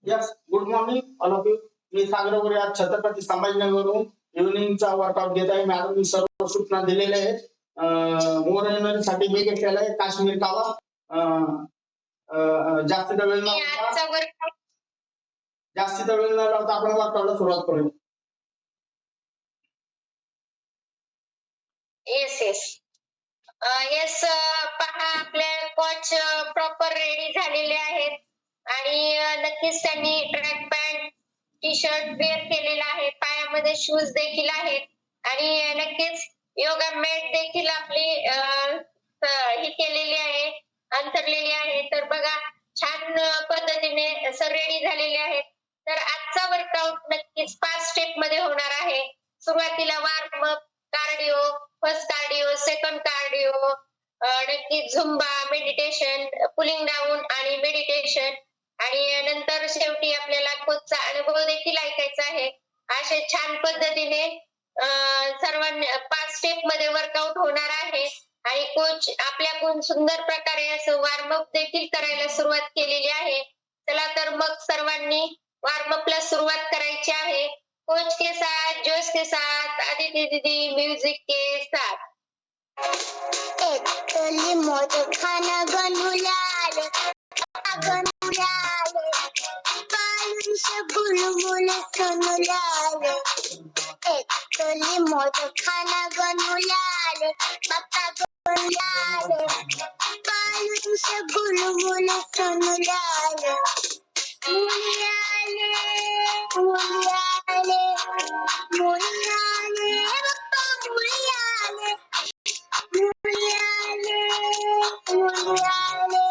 Yes, good morning all of you. मी सागर वगैरे आज छत्रपती संभाजीनगरवरून इव्हिनिंगचा वर्कआउट घेत आहे. मॅडम मी सर्व सूचना दिलेल्या आहेत. मोर एनर्जीसाठी मी घेतलेला आहे काश्मीर कावा. जास्त वेळ न लावता आपण वर्कआउटला सुरुवात करूया. येस येस येस पहा आपले कोच प्रॉपर रेडी झालेले आहेत आणि नक्कीच त्यांनी track pant T shirt wear केलेला आहे. पायामध्ये शूज देखील आहेत आणि नक्कीच योगा मॅट देखील आपली ही केलेली आहे, अंथरलेली आहे. तर बघा छान पद्धतीने सर रेडी झालेले आहेत. तर आजचा वर्कआउट नक्कीच 5 स्टेप मध्ये होणार आहे. सुरुवातीला warm up, cardio, first cardio, second cardio, नक्की झुंबा, मेडिटेशन, पुलिंग डाऊन आणि मेडिटेशन आणि नंतर शेवटी आपल्याला कोचचा अनुभव देखील ऐकायचा आहे. असे छान पद्धतीने सर्वांनी 5 स्टेप मध्ये वर्कआउट होणार आहे आणि कोच आपल्याकडून सुंदर प्रकारे असं वॉर्मअप देखील करायला सुरुवात केलेली आहे. चला तर मग सर्वांनी वॉर्मअपला सुरुवात करायची आहे. कोच के साथ, जोश के साथ, आदिती दीदी म्यूजिक के साथ. एकली मोज खाना गनुलाल गनुलाल पालुश बुलबुल सनुलाल. एकली मोज खाना गनुलाल पप्पा गनुलाल पालुश बुलबुल सनुलाल. मुलियाले मुलियाले मुलियाले पप्पा मुलियाले मुलियाले मुलियाले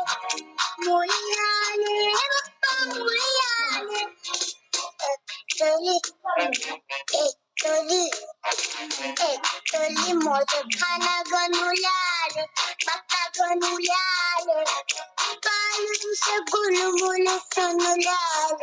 मुलियाले पप्पा मुलियाले. एकली मोज खाना गनुलाल पप्पा गनुलाल पालुश बुलबुल सनुलाल.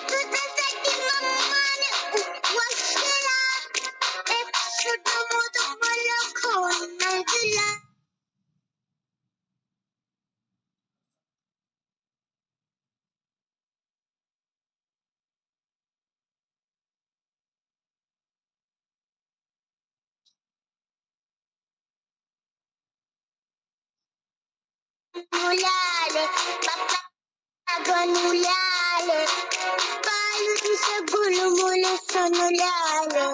तुझ्यासाठी मम्माने उपवास केला, एक सुद्धा मोदक मला खाऊन नाही दिला. मुलाले पप्पा गनुलाले पालुश बुलबुल सनुलाले.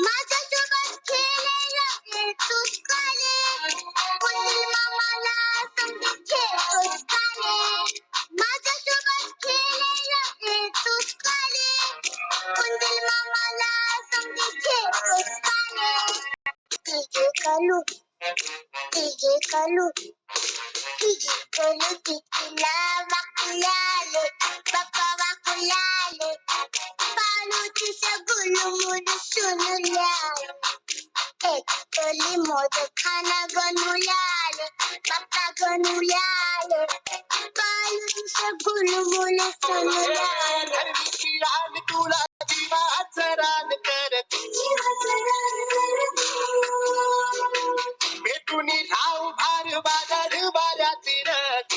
माझ्यासोबत खेळायला तूच काले कुंदील मामाला समजून खेळतोस काले. माझ्यासोबत खेळायला तूच काले कुंदील मामाला समजून खेळतोस काले. तिघे कलू तिघे कलू तिघे कलू तिला वाकुलाले पप्पा वाकुलाले पालूची गुलमुल सुनुलाले. एकली मोज खाना गनुलाले पप्पा गनुलाले पालूच बुलबुल सनुलाले. तुला जीवाचं रान करत भेटून राव भार बाजार बाऱ्याची रथ.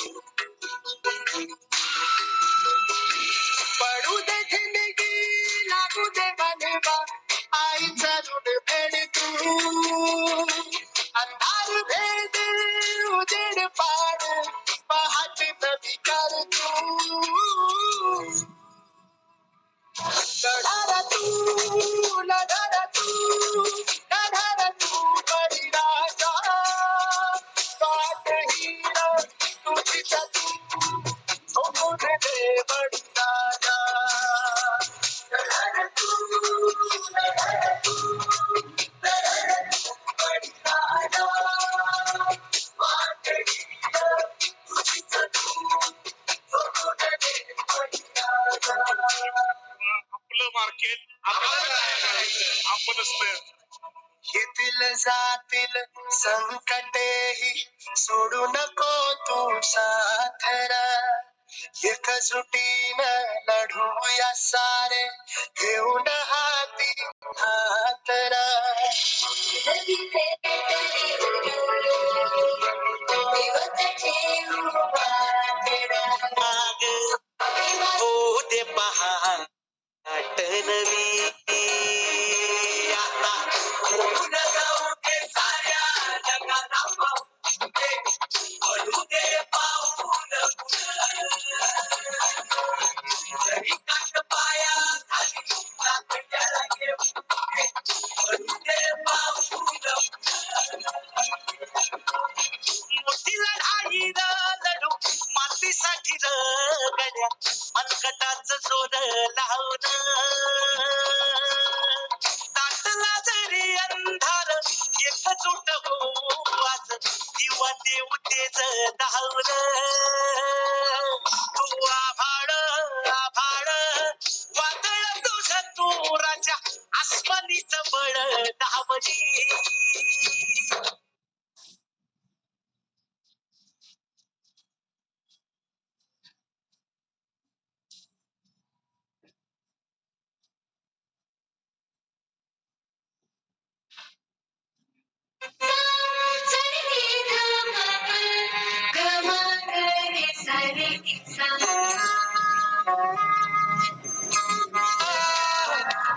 पडू दे जिंदगी लागू दे बनवा आईचा ऋण फेड तू. अंधार भेद उजेड पाड पहाटे नदी कर तू. लढारा तू लढारा तू लढारा तू बळीराजा काटहीन तुझीचा तू सोडून दे बळीराजा. लढारा तू नुसतं. येतील जातील संकटेही सोडू नको तू साथरा. एकजुटीनं लढूया सारे घेऊन हाती हातरा. माग हो दे पहा नवी आता होऊन जाऊ दे साऱ्या जगाला पाहू दे, पडू दे पाहून जरी काट पाया खाली लाकडाला घेऊ दे, पडू दे पाहून मोठी लढाई लढू मातीसाठी गड्या मनकटाच जोर लावून ताटला जरी अंधार एकजूट हो आज दिवा देऊ तेच धावून. तू आभाळ आभाळ वादळ तुझ तू राजा आसमानीच बळ धावली.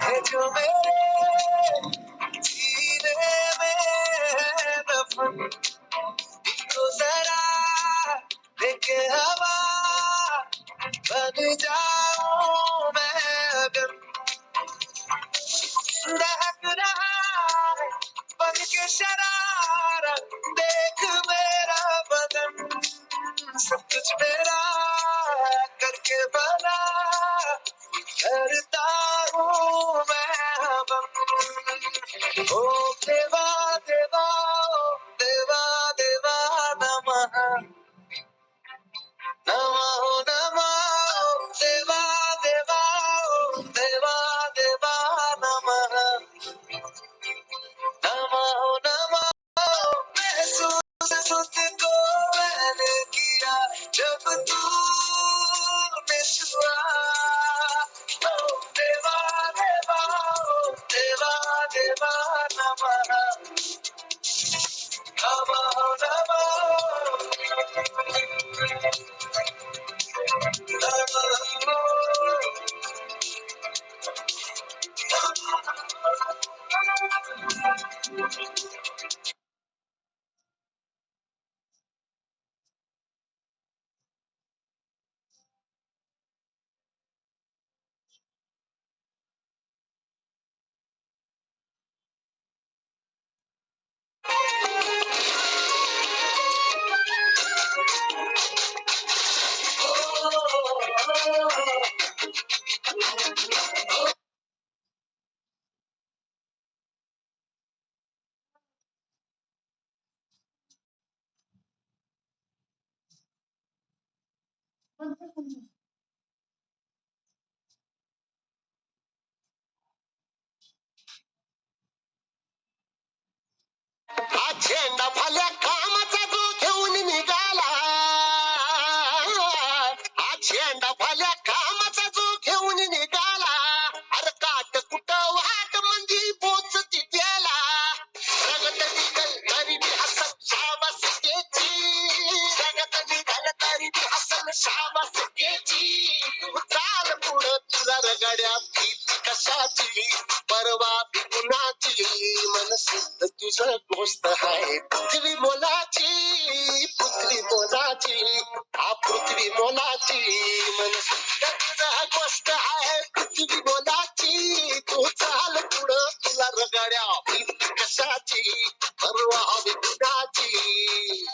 है जो मेरे सीने में दफन, तो जरा देखे हवा बन जाऊं मैं अगर. दहक रहा है बन के शरारा देख मेरा बदन, सब कुछ मेरा करके बना करता हूँ मैं बम. ओ देवा देवा ओ देवा देवा नमः नमः नमः देवा देवा ओ देवा देवा नमः नमः नमः. महसूस खुद को मैंने किया जब तूने छुआ. ओ देवा देवा ओ देवा देवा नमः नमः हा झेंडा भल्या कामाचा जो घेऊन निघाला. हा झेंडा भल्या कामाचा जो घेऊन निघाला. अरे काट कुठं वाट म्हणजे पोचती त्याला. रगत निघल तरी बी हसल शाबासकीची. रगत निघल तरी बी हसल शाबासकीची. तू चाल पुढं तुला रगड्या भीती कशाची परवा भी कुणाची. मनसिद्ध तुझं गोष्ट आहे पृथ्वी मोलाची. पृथ्वी मोलाची हा पृथ्वी मोलाची. मनसिद्ध तुझं गोष्ट आहे पृथ्वी मोलाची. तू चाल पुढं तुला रगड्या भीती कशाची परवा भी कुणाची.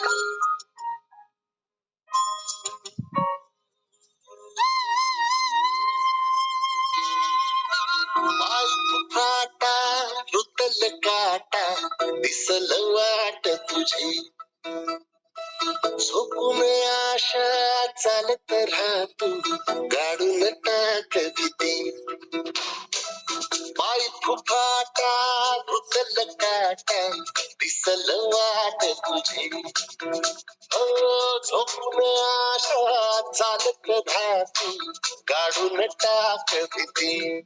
काटा रुतल काटा दिसल वाट तुझी. झोपून आशा चालत राहतो गाडून टाक भीती. पाय फुफाटा रुतल काटा दिसल वाट तुझी झोपून आशा चालक धाती काढून टाक भीती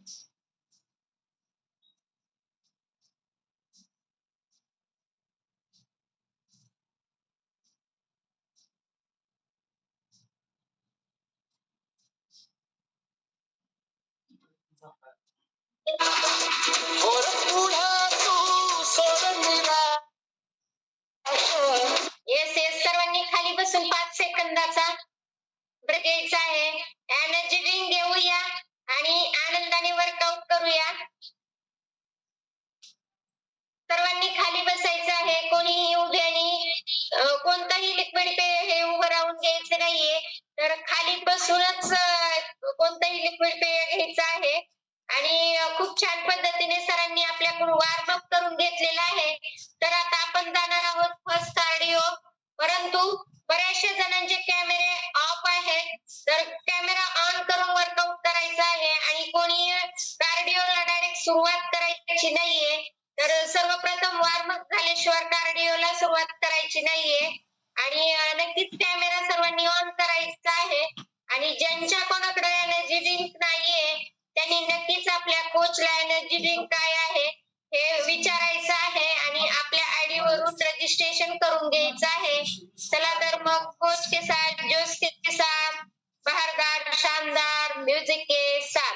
थोर पुढा तू सोड निराशा. येस येस, सर्वांनी खाली बसून 5 सेकंदाचा ब्रेक घ्यायचा आहे. एनर्जी ड्रिंक घेऊया आणि आनंदाने वर्कआउट करूया. सर्वांनी खाली बसायचं आहे. कोणीही उभ्याने कोणताही लिक्विड पेय हे उभं राहून घ्यायचं नाहीये. तर खाली बसूनच कोणतंही लिक्विड पेय घ्यायचं आहे. आणि खूप छान पद्धतीने सरांनी आपल्याकडून वॉर्मअप करून घेतलेला आहे. तर आता आपण जाणार आहोत फर्स्ट कार्डिओ. परंतु बऱ्याचशा जणांचे कॅमेरे ऑफ आहेत. तर कॅमेरा ऑन करून वर्कआउट करायचा आहे आणि कोणी कार्डिओला डायरेक्ट सुरुवात करायची नाहीये. तर सर्वप्रथम वॉर्मअप झाल्याशिवाय कार्डिओला सुरुवात करायची नाहीये. आणि नक्कीच कॅमेरा सर्वांनी ऑन करायचा आहे. आणि ज्यांच्या कोणाकडे एनर्जी ड्रिंक नाहीये त्यांनी नक्कीच आपल्या कोचला एनर्जी ड्रिंक काय आहे हे विचारायचं आहे आणि आपल्या आयडी वरून रजिस्ट्रेशन करून घ्यायचं आहे. चला तर मग कोच के साथ, जोश के साथ, बहारदार, शानदार, म्यूजिक के साथ.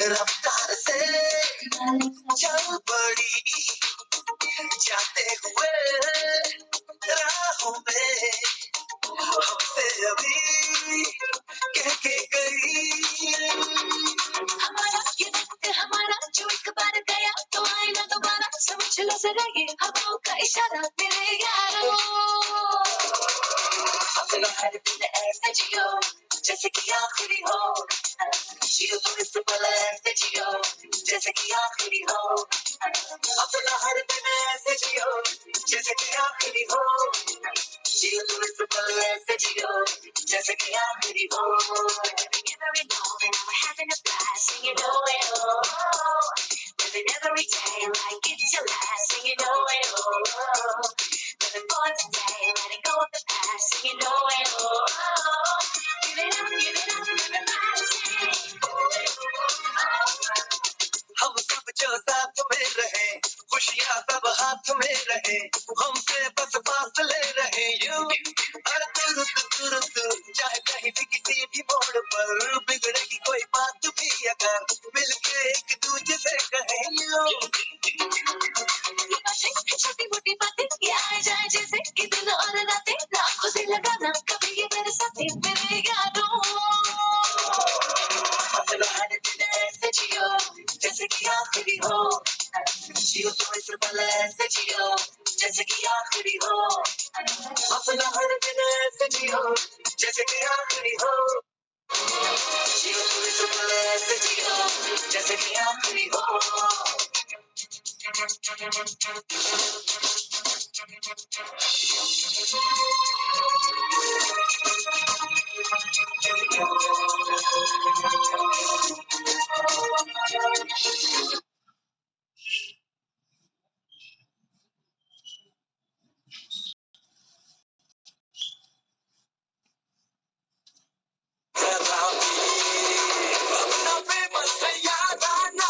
रफ्तार से चल पड़ी जाते हुए राहों में हमसे अभी कह के गई हमारा ये वक्त हमारा जो एक बार गया तो आए ना दोबारा समझ लो जरा ये हवाओं का इशारा मेरे यारों अपना हर दिन ऐसे जियो जैसे कि आखिरी हो जियो तो इस पल ऐसे जियो जैसे कि आखिरी हो अपना हर दिन ऐसे जियो जैसे कि आखिरी हो जियो तो इस पल ऐसे जियो जैसे कि आखिरी हो every moment I'm having a blast singing oh eh, oh living every day like it's your last singing oh eh, oh living for today letting go of the past singing oh eh, oh give it up हम सब जो साथ में रहे खुशियाँ सब हाथ में रहे हमसे बस फासले रहे यूं अरे तुरंत चाहे कहीं भी किसी भी मोड़ पर बिगड़ेगी कोई बात भी अगर मिलके एक दूजे से कहे यूं छोटी मोटी बातें ये आए जाए जैसे कि दिन और रातें लाखों से लगाना कभी ये मेरे साथी मेरे यारों अपना हर दिन ऐसे जियो जैसे कि आखिरी हो जियो तो इस पल ऐसे जियो जैसे कि आखिरी हो अपना हर दिन ऐसे जियो जैसे कि आखिरी हो जियो तो इस पल ऐसे जियो जैसे कि आखिरी हो अपना फेमस याद आना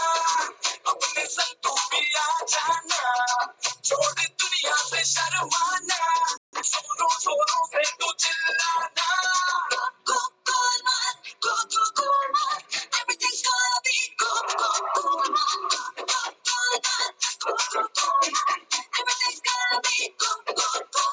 अपने संग तू भी आ जाना छोड़ दुनिया से शर्माना जोरों जोरों से तू चिल्लाना go go man go go go man everything's gonna be go go go man go go man go go go man everything's gonna be go go go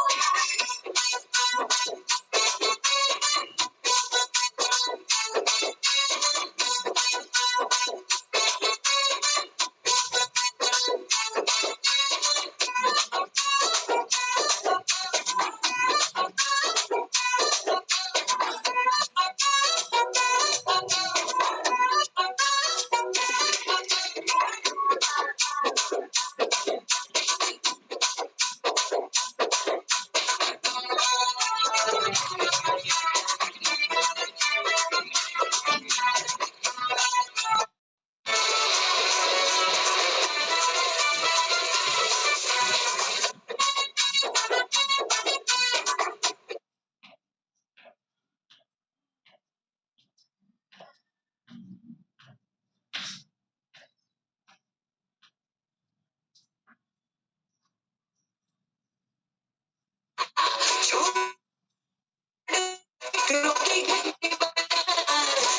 फिक्रों की घंटी बजा,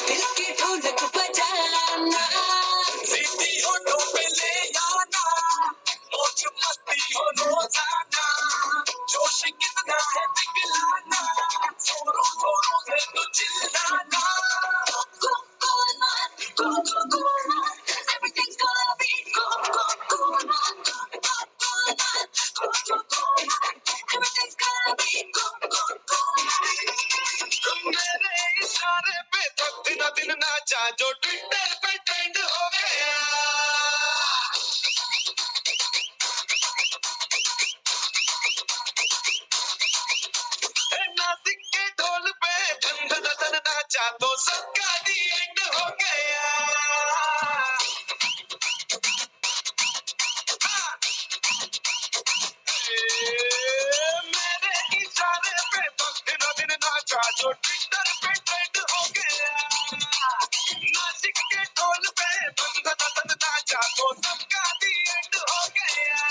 दिल की ढोलक बजाना, सीधी होठों पे ले आना, मौज मस्ती हो रोजाना, जोश कितना है दिखलाना, जोरों जोरों से तो चिल्लाना, Coca-Cola, everything's gonna be Coca-Cola, Coca-Cola, everything's gonna be Coca-Cola. मेरे इशारे पे तो दिन दिन नाचा जो ट्विटर पे ट्रेंड हो गया, नासिक के ढोल पे धन धन धन नाचा तो सबका दी एंड हो गया। मेरे इशारे पे तो दिन दिन नाचा जो ट्विटर पे ट्रेंड हो गया, नासिक के ढोल पे धन धन धन नाचा तो सबका दी एंड हो गया।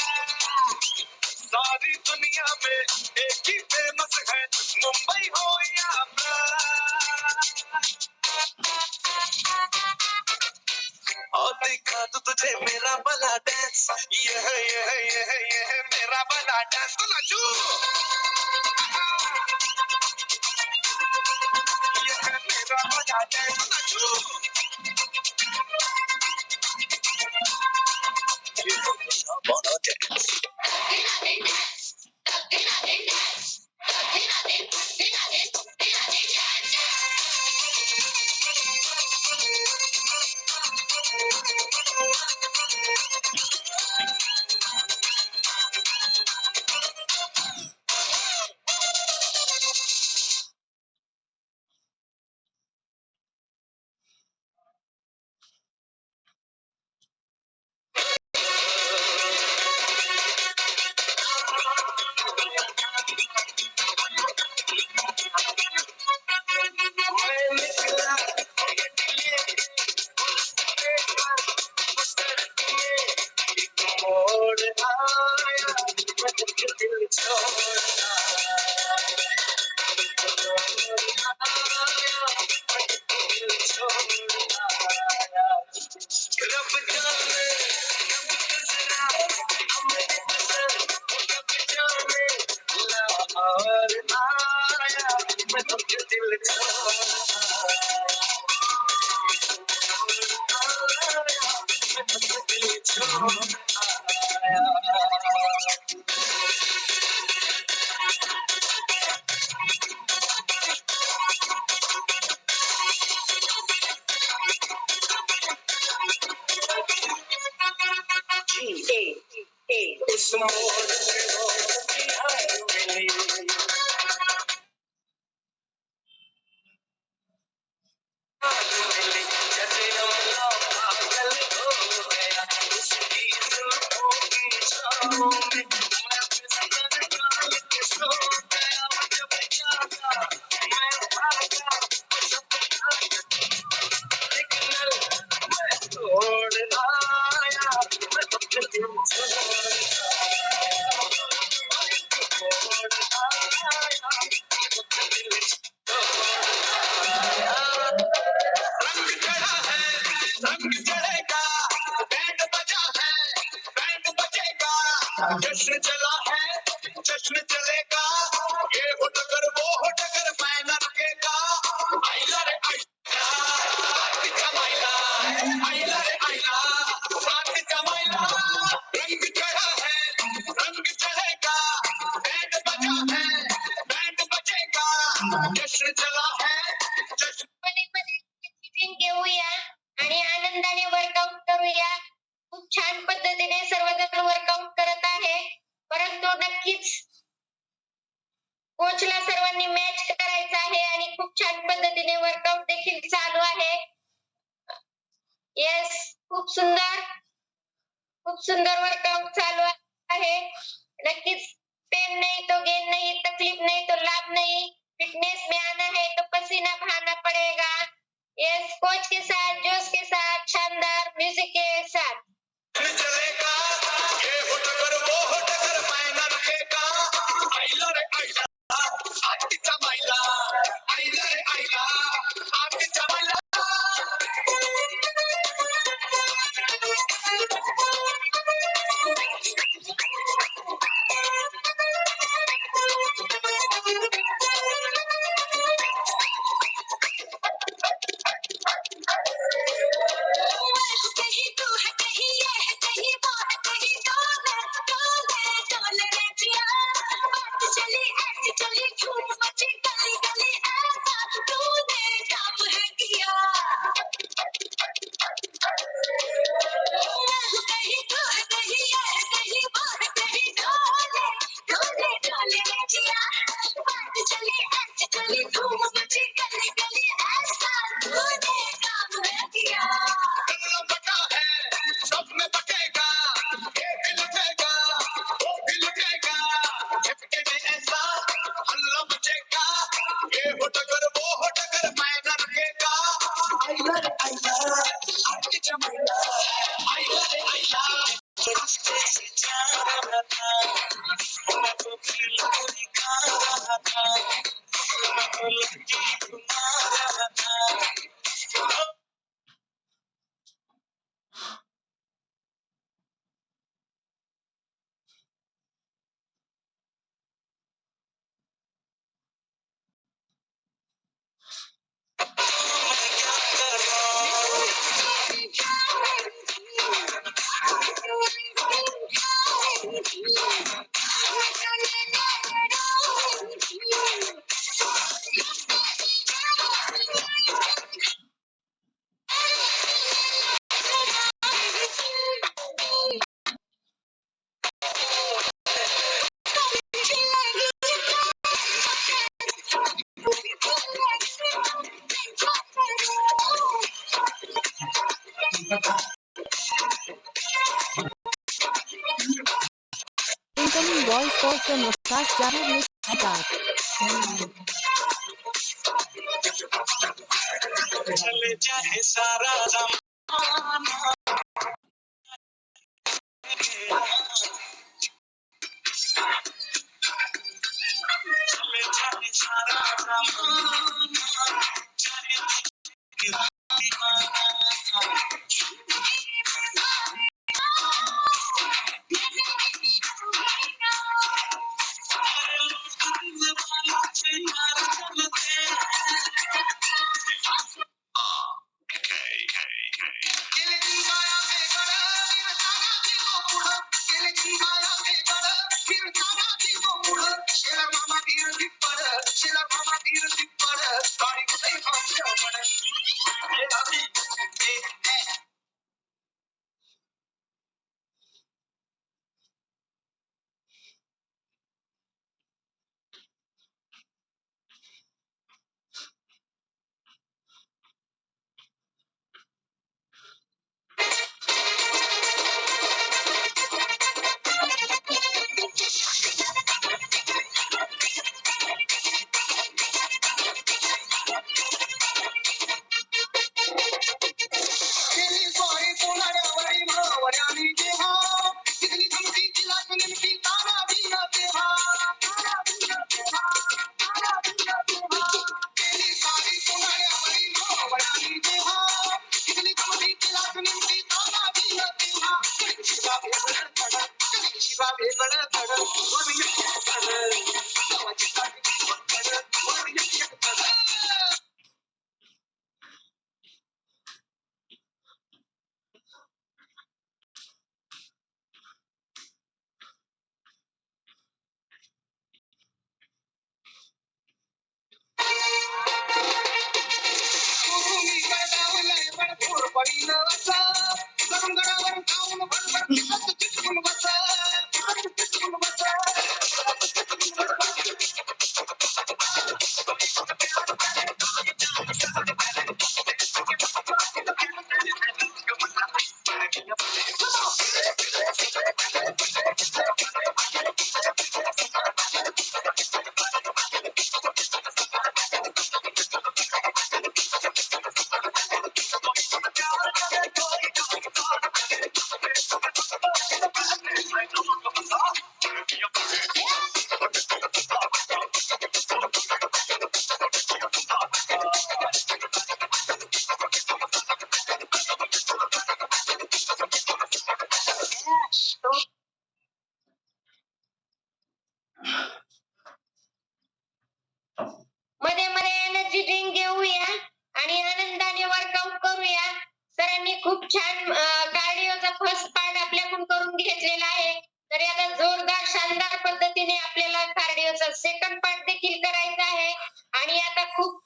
सारी दुनिया में एक ही फेमस है, मुंबई हो या और दिखा तू तुझे मेरा भला डांस, ये है मेरा भला डांस, तो नाचू, ये है मेरा भला डांस, तो नाचू, ये है मेरा भला डांस। उस मोड़ पे हो बिहार मिली, जैसे अमला पागल हो गया, उसकी जुल्फों की छाँव में मैं फिसल डाल के सो गया, जब जागा मैं भागा, सपना सिग्नल मैं तोड़ आया, मैं अपने दिल छोड़ आया, छोड़ आया, अपने दिल छोड़ आया। रंग चढ़ा है, रंग चढ़ेगा, बैंड बजा है, बैंड बजेगा, जश्न चला है, जश्न चलेगा, ये हो टगर वो हो टगर मैं न रुकेगा, आइला रे आइला, आती जमाइला, आइला रे आइला, आती जमाइला, रंग चढ़ा है, रंग चढ़ेगा, बैंड बजा है, बैंड बजेगा, जश्न चला है, जश्न मध्ये मध्ये टिफिन घेऊया आणि आनंदाने वर्कआउट करूया. खूप छान पद्धतीने सर्वजण वर्कआउट करत आहे, परंतु नक्कीच कोचला सर्वांनी मॅच करायचं आहे आणि खूप छान पद्धतीने वर्कआउट देखील चालू आहे. येस, खूप सुंदर वर्कआउट चालू आहे. नक्कीच पेन नहीं तो गेन नहीं, तकलीफ नहीं तो लाभ नहीं, फिटनेस में आना है तो पसीना बहाना पड़ेगा. यस, कोच के साथ, जोश के साथ, शानदार म्यूजिक के साथ. चलेगा, ये हो टगर वो हो टगर मैं न रुकेगा, आइला रे आइला, आती जमाइला, आइला रे कहीं तू है कहीं ये है कहीं वो है कहीं डोले डोले डोले रे जिया बात चली ऐसी चली धूम मची गली गली ऐसा तूने काम है किया कहीं तू है कहीं ये है कहीं वो है कहीं डोले डोले डोले रे जिया बात चली ऐसी चली धूम मची गली गली ऐसा तूने काम है किया बटा है सब में बटेगा, ये भी लुटेगा, वो भी लुटेगा, झटके में ऐसा हल्ला मचेगा, ये हो टगर वो हो टगर मैं न रुकेगा। आइला रे आइला, आज जमाइला, आइला रे आइला, रास्ते से जा रहा था, मैं तो दिल को दिखा रहा था, मैं तो लड़की घुमा रहा था। Incoming voice call from Akash Jahar. Let's start. चले जाए सारा जमाना चले जाए सारा जमाना चाहे दीवाना मध्ये मध्ये एनर्जी ड्रिंक घेऊया आणि आनंदाने वर्कआउट करूया. सरांनी खूप छान कार्डिओचा फर्स्ट पार्ट आपल्याकडून करून घेतलेला आहे. तरी आता जोरदार शानदार पद्धतीने आपल्याला कार्डिओचा सेकंड पार्ट देखील करायचा आहे. आणि आता खूप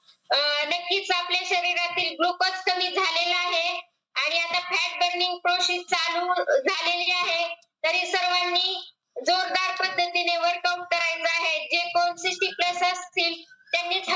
नक्कीच आपल्या शरीरातील ग्लुकोज कमी झालेला आहे आणि आता फॅट बर्निंग प्रोसेस चालू झालेली आहे. तरी सर्वांनी जोरदार पद्धतीने वर्कआउट करायचं आहे. जे कोण 60+ असतील त्यांनीच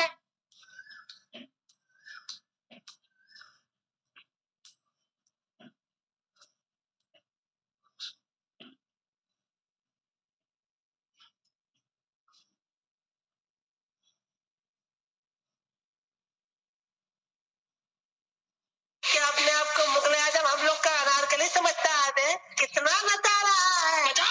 कि अपने आप को मुगल आजम हम लोग का अनारकली समझता है, कितना नजारा है।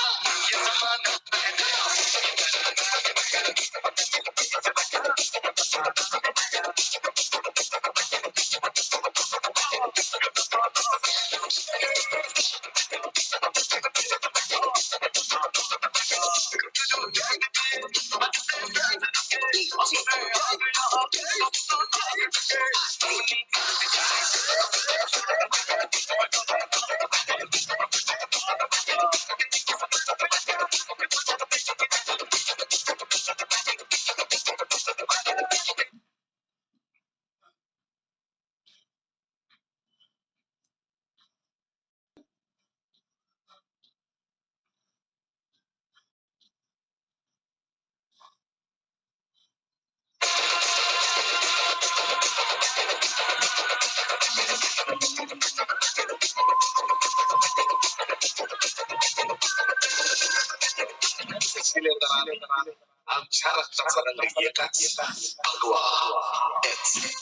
आमच्या रक्ताचा एकच भगवा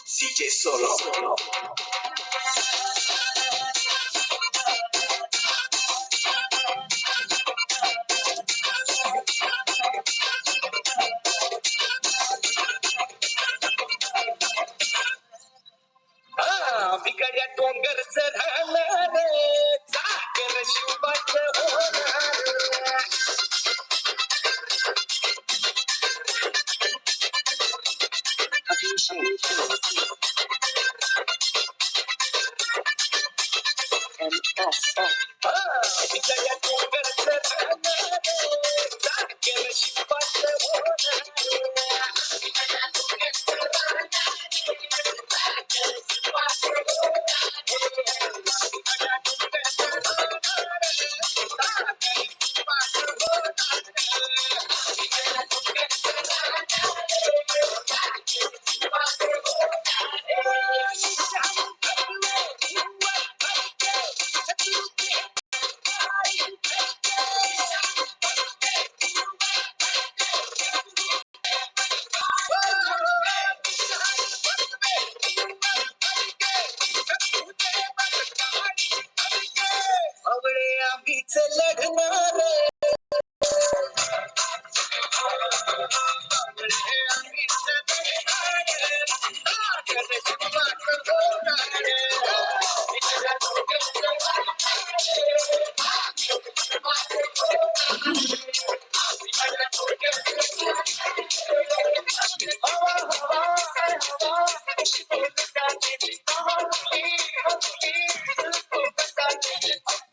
CJ सोलो. बिकड्या डोंगरच राहणार चाकर शिवबाच होणार. बिकड्या डोंगरच राहणार चाकर शिवबाच आवळे आम्हीच लढणार.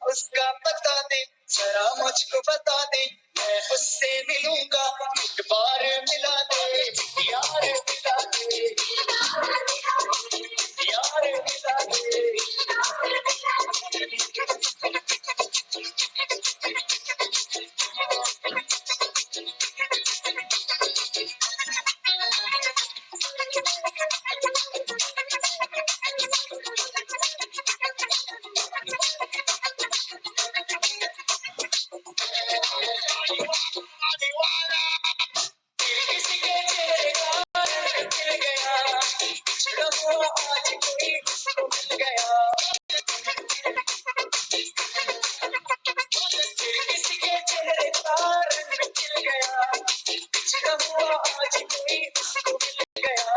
उसका पता दे जरा मुझको बता दे, मैं उससे मिलूंगा एक बार मिला दे यार, मिला दे यार, मिला दे. किसी के चेहरे का रंग खिल गया, बिछड़ा हुआ आज कोई उसको मिल गया. किसी के चेहरे का रंग खिल गया, बिछड़ा हुआ आज कोई उसको मिल गया.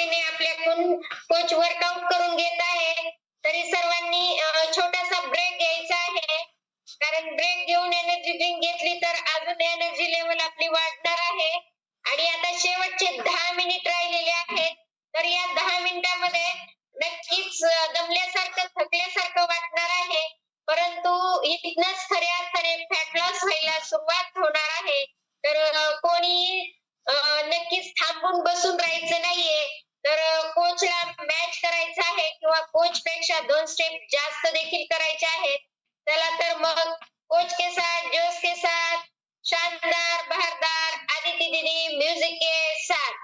पद्धतीने आपल्याकडून कोच वर्कआउट करून घेत आहे. तरी सर्वांनी छोटासा ब्रेक घ्यायचा आहे, कारण ब्रेक घेऊन एनर्जी ड्रिंक घेतली तर अजून एनर्जी लेवल आपली वाढणार आहे. आणि आता शेवटचे 10 मिनिट राहिलेले आहेत. तर या 10 मिनिटांमध्ये नक्कीच दमल्यासारखं थकल्यासारखं वाटणार आहे, परंतु इथनच खऱ्या अर्थाने फॅट लॉस व्हायला सुरुवात होणार आहे. तर कोणी नक्कीच थांबून बसून राहायचं नाहीये. तर कोचला मॅच करायचं आहे किंवा कोच पेक्षा 2 स्टेप जास्त देखील करायचे आहेत. चला तर मग कोच के साथ, जोश के साथ, शानदार, बहारदार, आदिती दीदी म्यूजिक के साथ.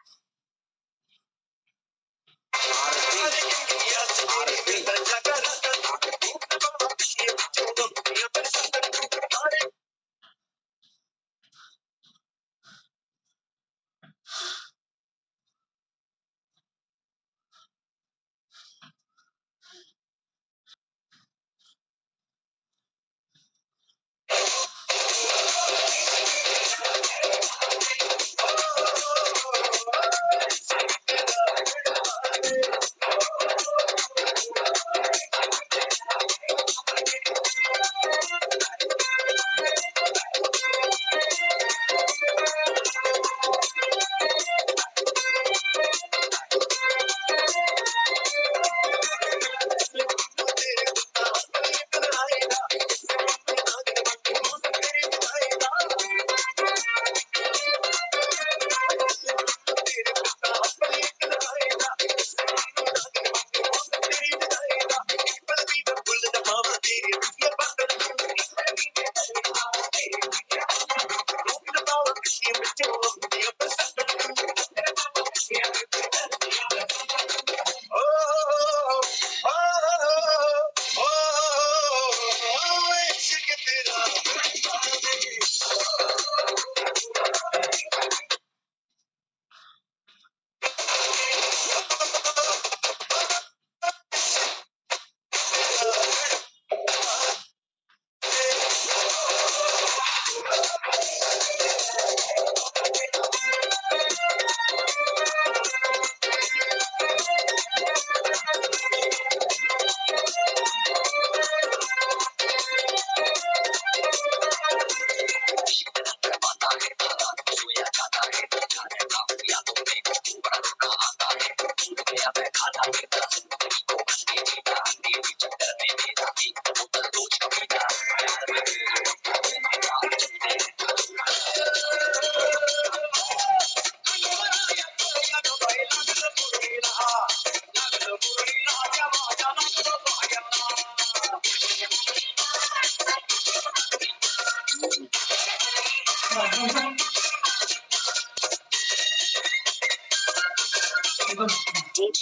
DJ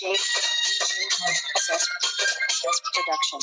Assist Production.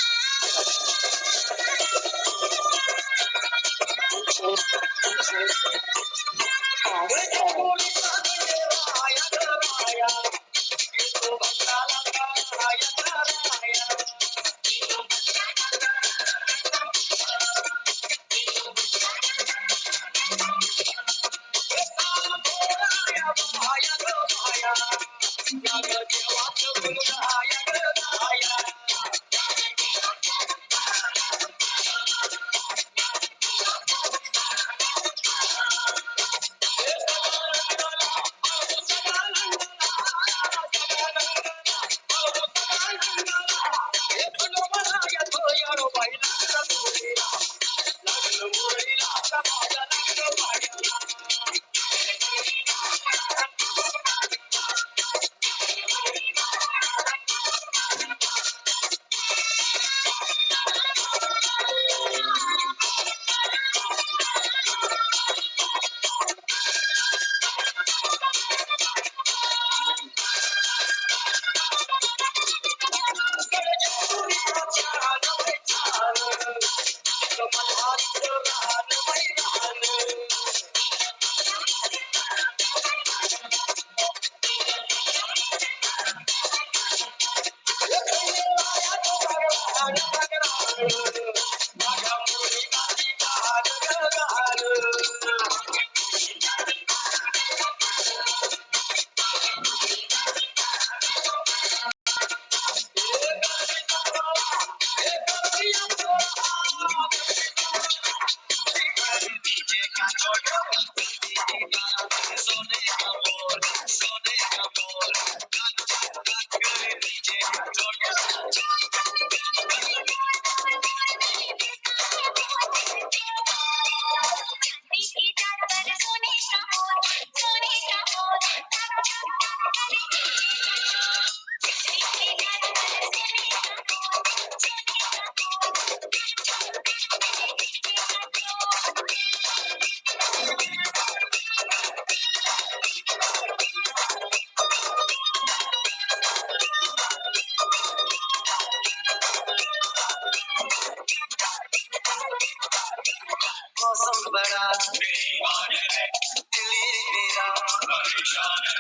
बड़ा बेईमान है, दिल ये मेरा परेशान है।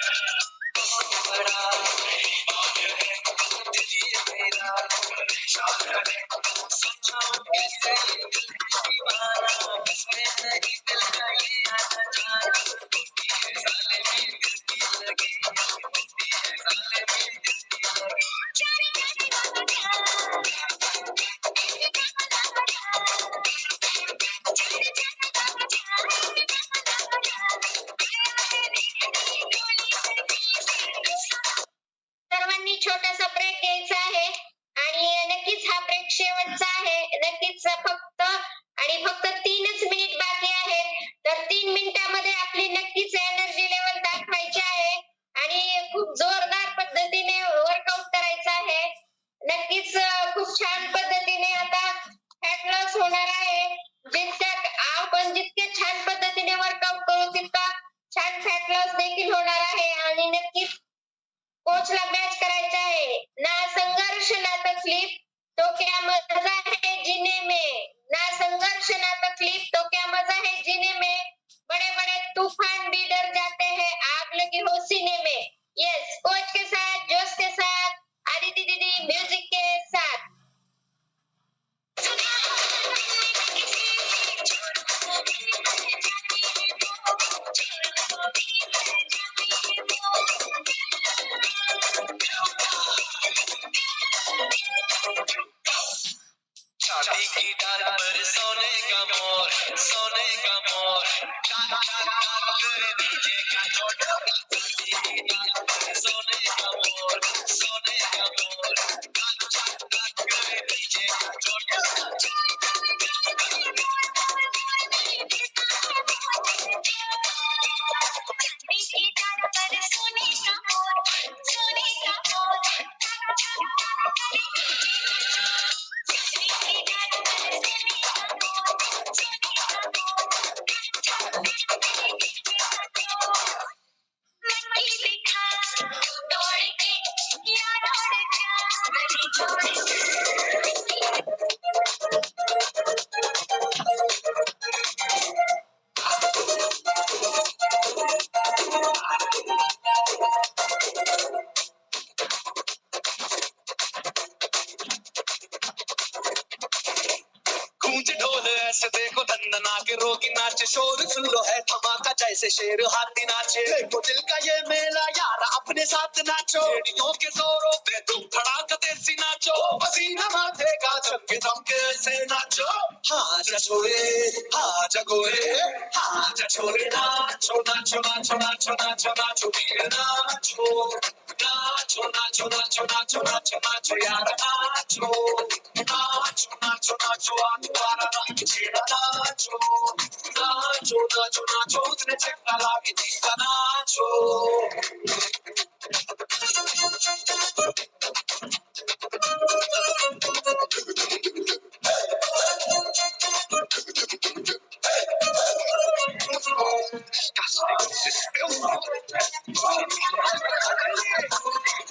कौन बड़ा बेईमान है, दिल ये मेरा परेशान है। समझाऊं कैसे ये दिल दीवाना, इसमें नहीं दिल का ये आना जाना। होती है जालिमी दिल की लगी, होती है जालिमी दिल की लगी। सर्वांनी छोटासा ब्रेक घ्यायचा आहे आणि नक्कीच हा ब्रेक शेवटचा आहे. नक्कीच फक्त 3च मिनिट बाकी आहेत. तर 3 मिनिटामध्ये आपली नक्कीच एनर्जी लेवल दाखवायची आहे आणि खूप जोरदार पद्धतीने वर्कआउट करायचं आहे. नक्कीच खूप छान पद्धतीने आता फॅट लॉस होणार आहे. आपण जितके छान पद्धतीने वर्कआउट करू तितका छान फॅट लॉस देखील होणार आहे आणि नक्कीच कोचला मॅच करायचा है। ना संघर्ष ना तकलीफ तो क्या मजा है जीने में, ना संघर्ष ना तकलीफ तो क्या मजा है जीने में, बड़े बड़े तूफान भी डर जाते हैं आग लगी हो सीने में। यस, कोच के साथ, जोश के साथ, आदिति दीदी म्यूजिक के साथ। शादी की डाल पर सोने का मोर, सोने का मोर, चाक चाक चाक करे नीचे का चोट। शादी की डाल पर सोने का मोर, सोने का मोर, चाक चाक चाक करे नीचे का चोट। गूंज ढोल ऐसे देखो धंधना के रोगी नाचे, शोर सुन लो है धमाका जैसे शेर हाथी नाचे। देखो दिल का ये मेला यार अपने साथ नाचो, रेडियो के जोरों पे तुम धड़ाका देसी नाचो। पसीना माथेगा चमके चमके ऐसे नाचो। हाँ जा छोरे, हाँ जा गोरे, हाँ जा छोरे, नाचो नाचो नाचो नाचो नाचो नाचो वीर नाचो, नाचो नाचो नाचो नाचो नाचो नाचो यार नाचो, नाचो नाचो नाचो तुम्हारा रंग छेड़ा नाचो, नाचो नाचो नाचो उसने चक्का लाके जीता नाचो।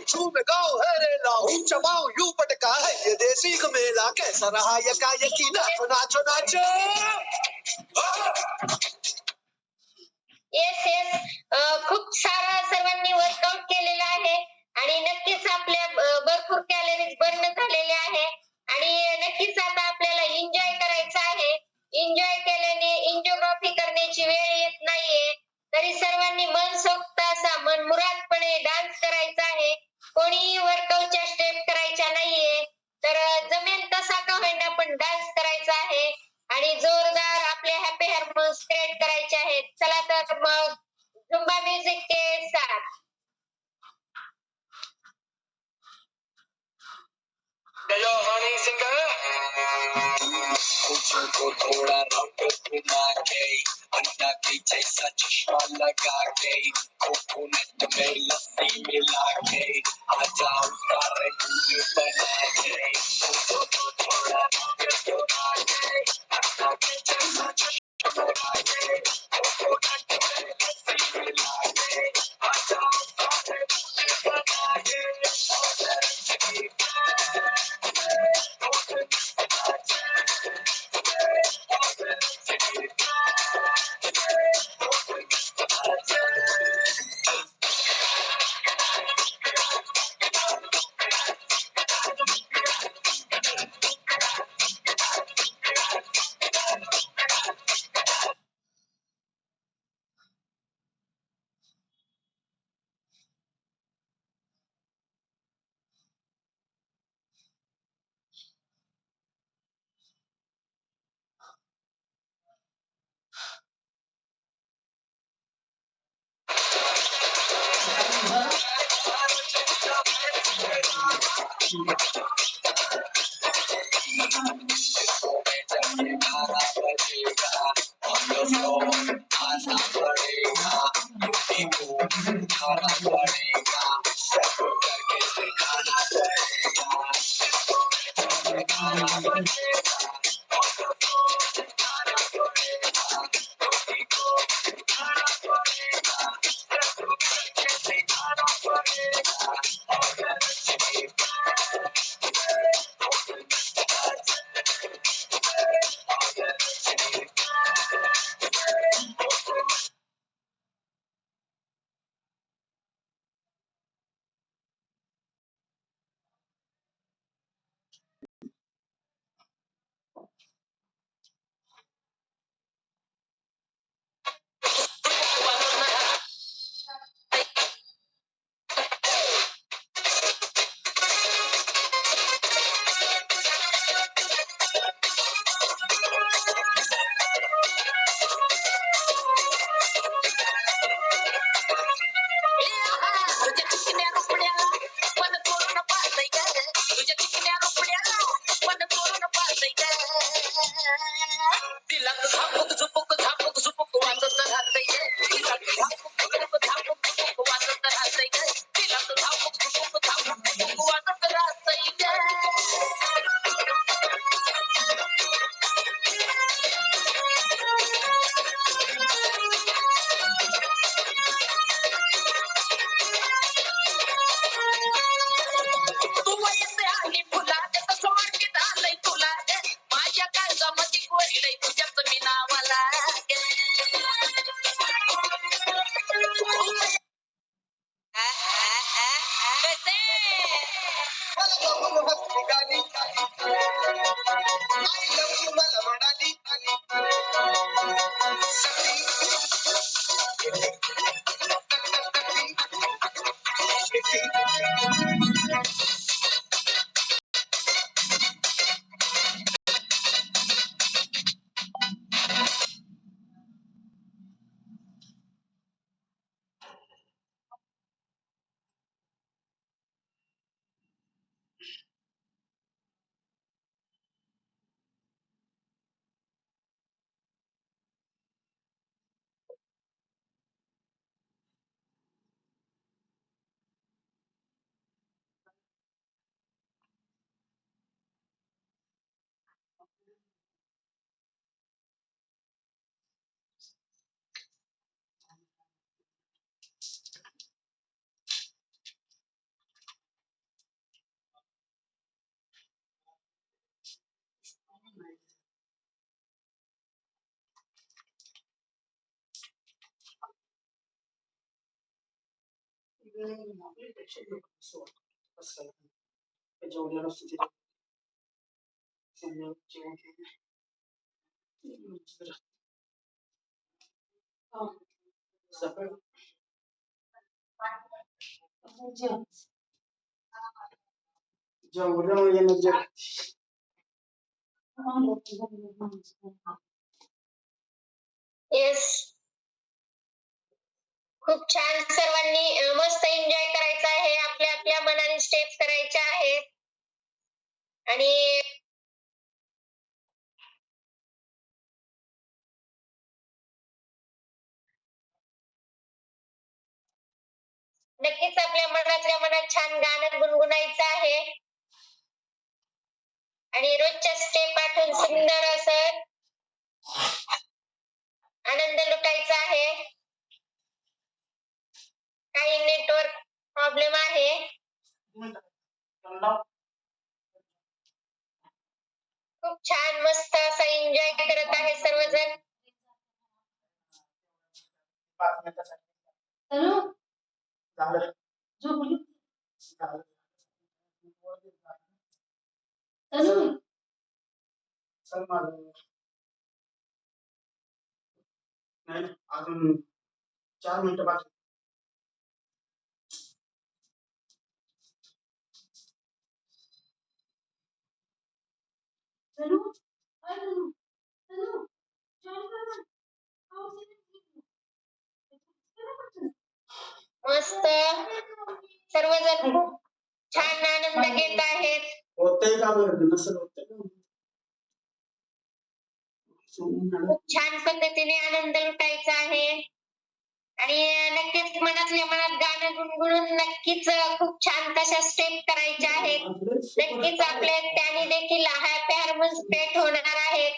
झूम गाओ हरे लाओ चबाओ यूं पटका है ये देसी मेला, कैसा रहा यकायकी नाचो नाचो नाचो। येस येस, खूप सारा सर्वांनी वर्कआउट केलेला आहे आणि नक्कीच आपल्या भरपूर कॅलरीज बर्न झालेल्या आहे आणि नक्कीच आता आपल्याला एन्जॉय करायचं आहे। एन्जॉय केल्याने एन्जिओग्राफी करण्याची वेळ येत नाहीये, तरी सर्वांनी मनसोक्त असा मनमुरादपणे डान्स करायचा आहे। कोणीही वर्कआउटच्या स्टेप करायच्या नाहीये, तर जमेल तसा का होईना पण डान्स करायचा आहे आणि जोरदार आपले हॅपी हार्मोन्स क्रिएट करायचे आहेत। चला तर मग झुंबा म्युझिक के साथ। गयो हनी सिंगर को थोड़ा रंग घुमा के, अंडा की जैसा चश्मा लगा के, कोकोनट में लस्सी मिला के, आ जाओ सारे गुल बना के। मुझको थोड़ा रंग घुमा के, अंडा की जैसा चश्मा लगा के, कोकोनट में लस्सी मिला के, आ जाओ सारे गुल बना के। तुझ्या चिकन्या रुपड्याला मन करून पाहतय ग तुझ्या चिकन्या रुपड्याला मन करून पाहतय ग तिला झापूक झुपूक वाजत राहतय ग तिला झापूक झुपूक वाजत राहतय ग तिला झापूक झुपूक वाजत राहतय तू वयसे आली फुलात कसं वाटत आलंय तुला ग माझ्या काळजामध्ये कोरिलंय तुझ्याच मी नावाला मला बघून हसली गाली I love you मला म्हणाली जेवढ्या रस्ते सकाळ जेवढ्या येण्याच्या येस, खूप छान. सर्वांनी मस्त एन्जॉय करायचं आहे, आपल्या आपल्या मनाने स्टेप्स करायच्या आहेत आणि नक्कीच आपल्या मनातल्या मनात छान गाणं गुणगुणायचं आहे आणि रोजच्या स्टेप आठवून सुंदर असं आनंद लुटायचा आहे. काही नेटवर्क प्रॉब्लेम आहे. खूप छान मस्त असं एन्जॉय करत आहे सर्वजण. नाही अजून 4 मिनिटं बाकी. मस्त सर्वजण खूप छान आनंद घेत आहेत. होतंय का बरं नसेल होतंय का? खूप छान पद्धतीने आनंद लुटायचा आहे आणि नक्कीच मनातल्या मनात गाणं गुणगुणून नक्कीच खूप छान तशा स्टेप करायच्या आहेत. नक्कीच आपल्या त्याने देखील हॅपी हार्मोन्स क्रिएट होणार आहेत.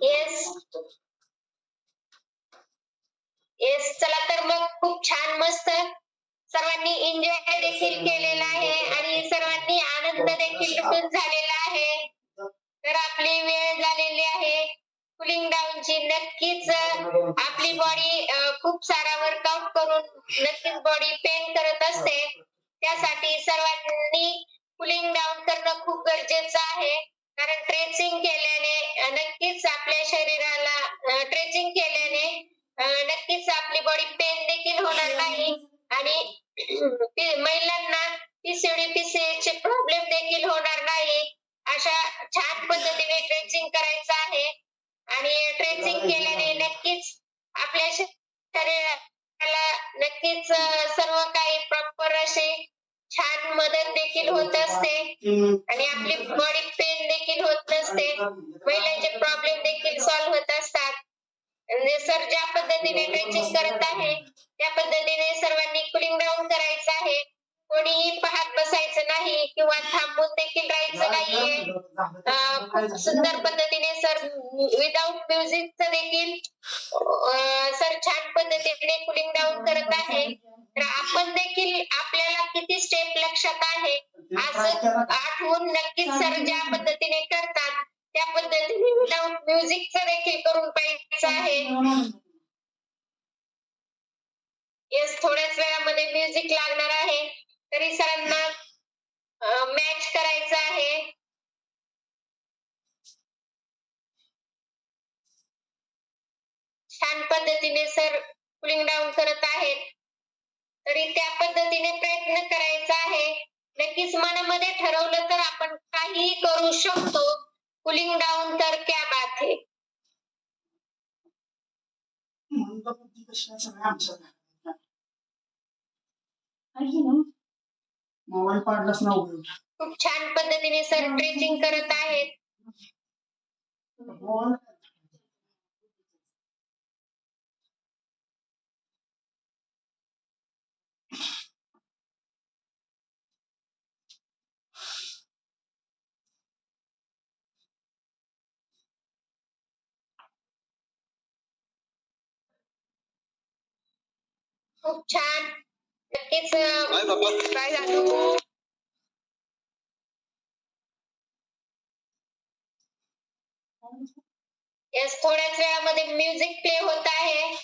येस येस चला तर मग खूप छान मस्त सर्वांनी एन्जॉय देखील केलेला आहे आणि सर्वांनी आनंद देखील लुटून झालेला आहे. तर आपली वेळ झालेली आहे कुलिंग डाऊनची. नक्कीच आपली बॉडी खूप सारा वर्कआउट करून नक्कीच बॉडी पेन करत असते. त्यासाठी सर्वांनी कुलिंग डाऊन करणं खूप गरजेचं आहे. कारण ट्रेचिंग केल्याने नक्कीच आपल्या शरीराला ट्रेचिंग केल्याने नक्कीच आपली बॉडी पेन देखील होणार नाही आणि महिलांना पीसीओडी चे प्रॉब्लेम देखील होणार नाही. अशा छान पद्धतीने ट्रेचिंग करायचं आहे आणि ट्रेचिंग केल्याने नक्कीच आपल्या शरीराला नक्कीच सर्व काही प्रॉपर असे छान मदत देखील होत असते आणि आपली बॉडी पेन देखील होत नसते. महिलांचे प्रॉब्लेम देखील सॉल्व्ह होत असतात. सर ज्या पद्धतीने ट्रेचिंग करत आहे त्या पद्धतीने सर्वांनी कुलिंग डाऊन करायचं आहे. कोणीही पाहत बसायचं नाही किंवा थांबून देखील राहायचं नाहीये. खूप सुंदर पद्धतीने सर विदाउट म्युझिकचं देखील सर छान पद्धतीने कुलिंग डाऊन करत आहे. तर आपण देखील आपल्याला किती स्टेप लक्षात आहे असं आठवून नक्कीच सर ज्या पद्धतीने करतात त्या पद्धतीने विदाउट म्युझिकचं देखील करून पाहायचं आहे. येस थोड्याच वेळामध्ये म्युझिक लागणार आहे तरी सरांना मॅच करायचं आहे. छान पद्धतीने सर कुलिंग डाऊन करत आहेत तरी त्या पद्धतीने प्रयत्न करायचा आहे. नक्कीच मनामध्ये ठरवलं तर आपण काहीही करू शकतो. कुलिंग डाऊन तर क्या बात है. मोबाईल पाडलाच ना उपयोग. खूप छान पद्धतीने सर ट्रेचिंग करत आहेत. खूप छान. नक्कीच काय झालं येस थोड्याच वेळामध्ये म्युझिक प्ले होत आहे.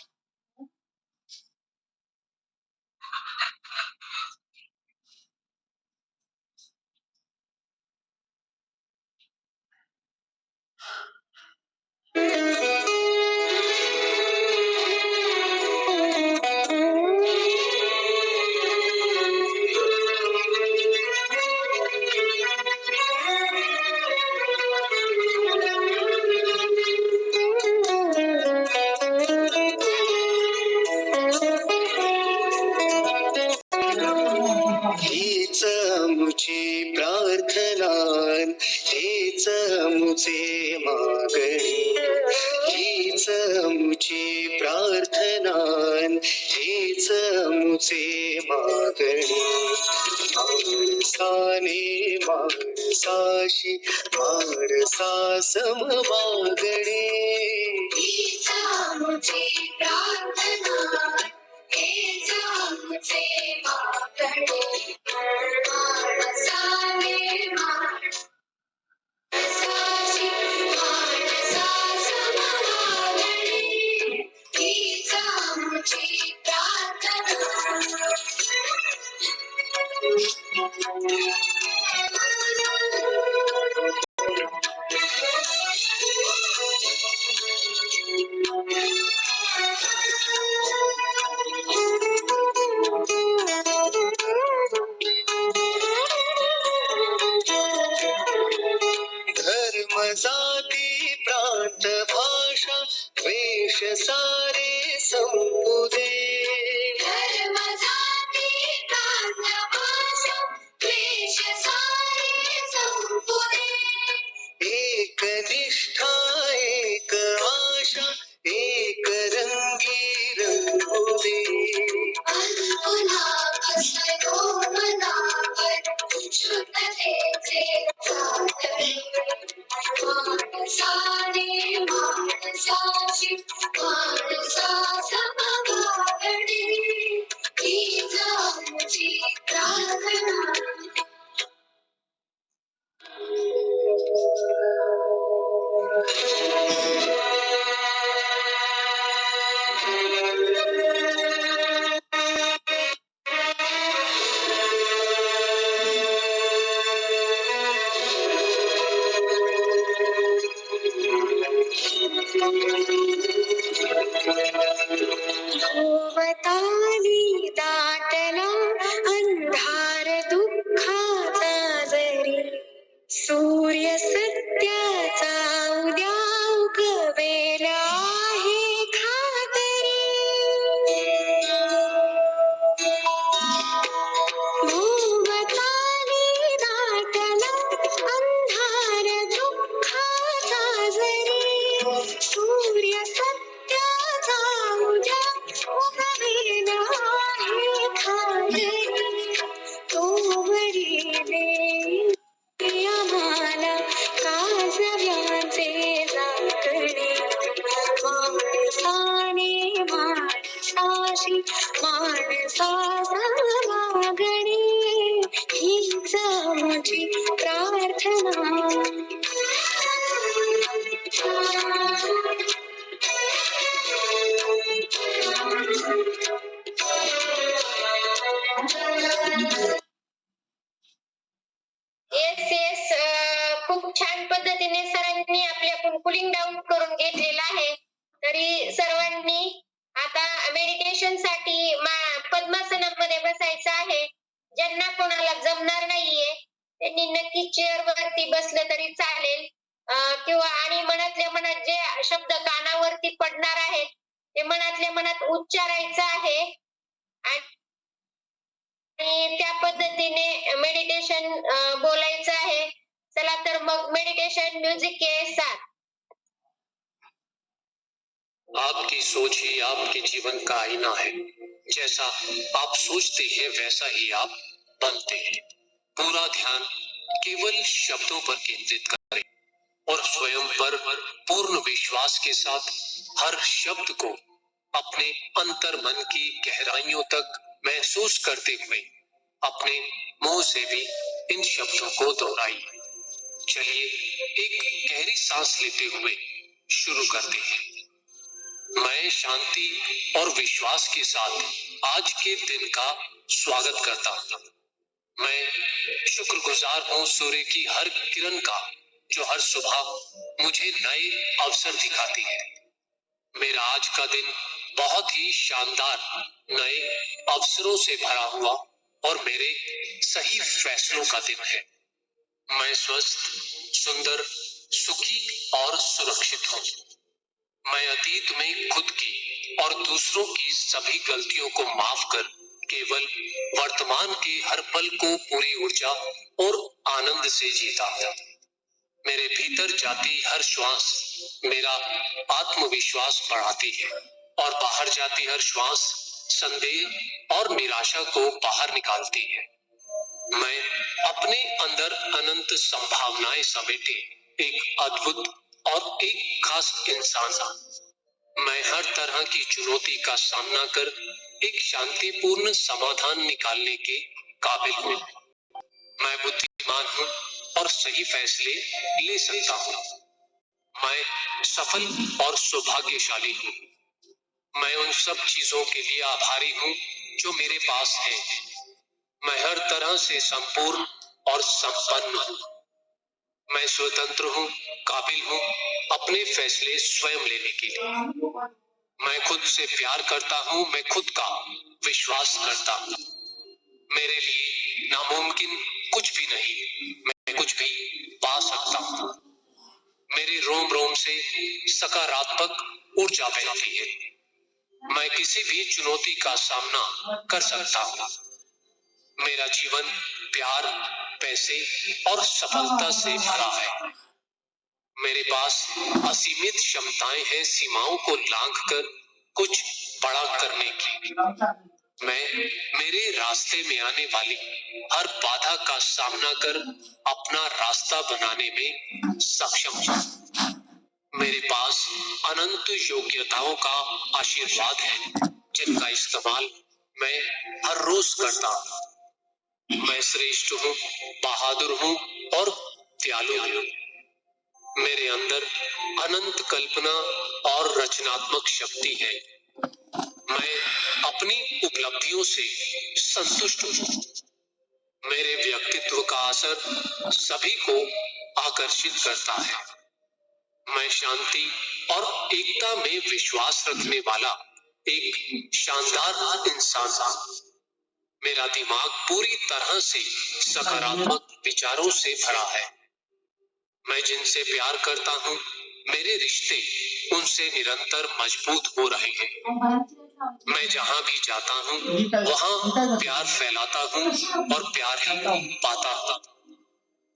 हीच मुची प्रार्थना हेच मुचे मागणी. हीच मुची प्रार्थना हेच मुचे मागणी. माणसाने माणसाशी माणसा सम वागणे. हीच मुची प्रार्थना हेच मुचे मागणे. माणसाने माणसाशी माणसा सम वागणे. हीच मुची प्रार्थना. साजा मागणी हीच माझी प्रार्थना. येस खूप छान पद्धतीने सरांनी आपल्या कुलिंग डाऊन करून घेतलेला आहे. तरी सर्वांनी आता मेडिटेशन साठी पद्मासनामध्ये बसायचं आहे. ज्यांना कोणाला जमणार नाहीये त्यांनी नक्की चेअर वरती बसलं तरी चालेल. किंवा आणि मनातल्या मनात जे शब्द कानावरती पडणार आहेत ते मनातल्या मनात उच्चारायचं आहे आणि त्या पद्धतीने मेडिटेशन बोलायचं आहे. चला तर मग मेडिटेशन म्युझिक के साथ. आपकी सोच ही आपके जीवन का आईना है. जैसा आप सोचते हैं वैसा ही आप बनते हैं. पूरा ध्यान केवल शब्दों पर केंद्रित करें और स्वयं पर पूर्ण विश्वास के साथ हर शब्द को अपने अंतर मन की गहराइयों तक महसूस करते हुए अपने मुंह से भी इन शब्दों को दोहराइए. चलिए एक गहरी सांस लेते हुए शुरू करते हैं. मैं शांति और विश्वास के साथ आज के दिन का स्वागत करता हूँ. मैं शुक्रगुजार हूँ सूर्य की हर किरण का जो हर सुबह मुझे नए अवसर दिखाती है. मेरा आज का दिन बहुत ही शानदार नए अवसरों से भरा हुआ और मेरे सही फैसलों का दिन है. मैं स्वस्थ, सुंदर, सुखी और सुरक्षित हूँ. मैं अतीत में खुद की और दूसरों की सभी गलतियों को माफ कर केवल वर्तमान के हर पल को पूरी ऊर्जा और आनंद से जीता हूँ. मेरे भीतर जाती हर श्वास मेरा आत्मविश्वास बढ़ाती है और बाहर जाती हर श्वास संदेह और निराशा को बाहर निकालती है. मैं अपने अंदर अनंत संभावनाएं समेटे एक अद्भुत और एक खास इंसान हूं. मैं हर तरह की चुनौती का सामना कर एक शांतिपूर्ण समाधान निकालने के काबिल हूँ. मैं बुद्धिमान हूँ और सही फैसले ले सकता हूँ. मैं सफल और सौभाग्यशाली हूँ. मैं उन सब चीजों के लिए आभारी हूँ जो मेरे पास है. मैं हर तरह से संपूर्ण और संपन्न हूँ. मैं स्वतंत्र हूँ, काबिल हूँ अपने फैसले स्वयं लेने के लिए. मैं खुद से प्यार करता हूँ, मैं खुद का विश्वास करता हूँ. मेरे लिए नामुमकिन कुछ भी नहीं. मैं कुछ भी पा सकता हूँ. मेरे रोम रोम से सकारात्मक ऊर्जा बहती है. मैं किसी भी चुनौती का सामना कर सकता हूँ. मेरा जीवन प्यार, पैसे और सफलता से भरा है. मेरे पास असीमित क्षमताएं हैं सीमाओं को लांघकर कुछ बड़ा करने की. मैं मेरे रास्ते में आने वाली हर बाधा का सामना कर अपना रास्ता बनाने में सक्षम हूँ. मेरे पास अनंत योग्यताओं का आशीर्वाद है जिनका इस्तेमाल मैं हर रोज करता हूँ. मैं श्रेष्ठ हूँ, बहादुर हूँ और दयालु हूँ. मेरे अंदर अनंत कल्पना और रचनात्मक शक्ति है. मैं अपनी उपलब्धियों से संतुष्ट हूँ. मेरे व्यक्तित्व का असर सभी को आकर्षित करता है. मैं शांति और एकता में विश्वास रखने वाला एक शानदार इंसान हूँ. मेरा दिमाग पूरी तरह से सकारात्मक विचारों से भरा है. मैं जिनसे प्यार करता हूँ मेरे रिश्ते उनसे निरंतर मजबूत हो रहे हैं. मैं जहाँ भी जाता हूँ वहाँ प्यार फैलाता हूँ और प्यार ही पाता हूँ.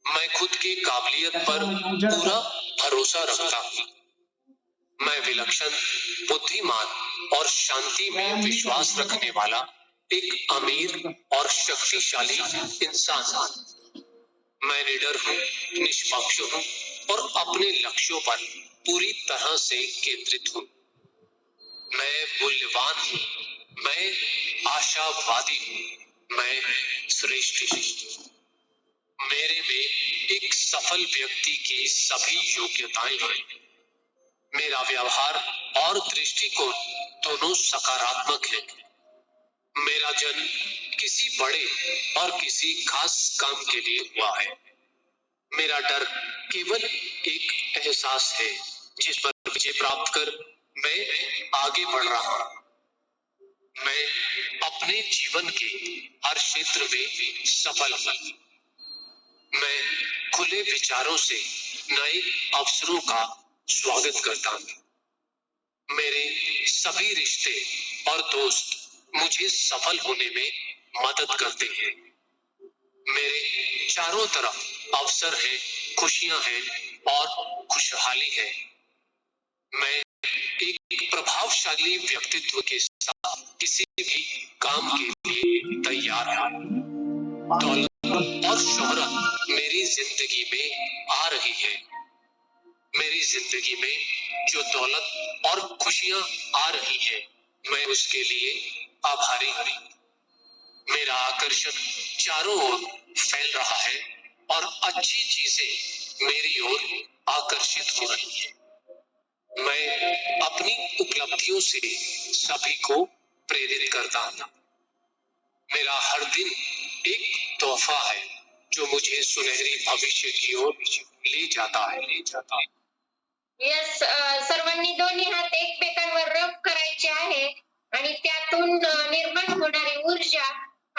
मैं खुद की काबिलियत पर पूरा भरोसा रखता हूँ. मैं विलक्षण, बुद्धिमान और शांति में विश्वास रखने वाला एक अमीर और शक्तिशाली इंसान हूँ. मैं निडर हूँ, निष्पक्ष हूँ और अपने लक्ष्यों पर पूरी तरह से केंद्रित हूँ. मैं मूल्यवान हूँ. मैं आशावादी हूँ, मैं श्रेष्ठ हूँ। मेरे में एक सफल व्यक्ति की सभी योग्यताएं हैं। मेरा व्यवहार और दृष्टिकोण दोनों सकारात्मक है। मेरा जन्म किसी बड़े और किसी खास काम के लिए हुआ है। मेरा डर केवल एक एहसास है जिस पर विजय प्राप्त कर मैं आगे बढ़ रहा हूँ। मैं अपने जीवन के हर क्षेत्र में सफल हूँ। मैं खुले विचारों से नए अवसरों का स्वागत करता हूँ। मेरे सभी रिश्ते और दोस्त मुझे सफल होने में मदद करते हैं। मेरे चारों तरफ अवसर है, खुशियां हैं और खुशहाली है। मैं एक प्रभावशाली व्यक्तित्व के साथ किसी भी काम के लिए तैयार हूँ। दौलत और शोहरत मेरी जिंदगी में आ रही है। मेरी जिंदगी में जो दौलत और खुशियां आ रही है, मैं उसके लिए आभारी हूँ। मेरा आकर्षण चारों ओर फैल रहा है और अच्छी चीजें मेरी ओर आकर्षित हो रही हैं। मैं अपनी उपलब्धियों से सभी को प्रेरित करता हूँ। मेरा हर दिन एक तोहफा है जो मुझे सुनहरी भविष्य की ओर ले जाता है। यस, सर्वांनी दोन्ही हात एकमेकांवर रब करायचे आहे आणि त्यातून निर्माण होणारी ऊर्जा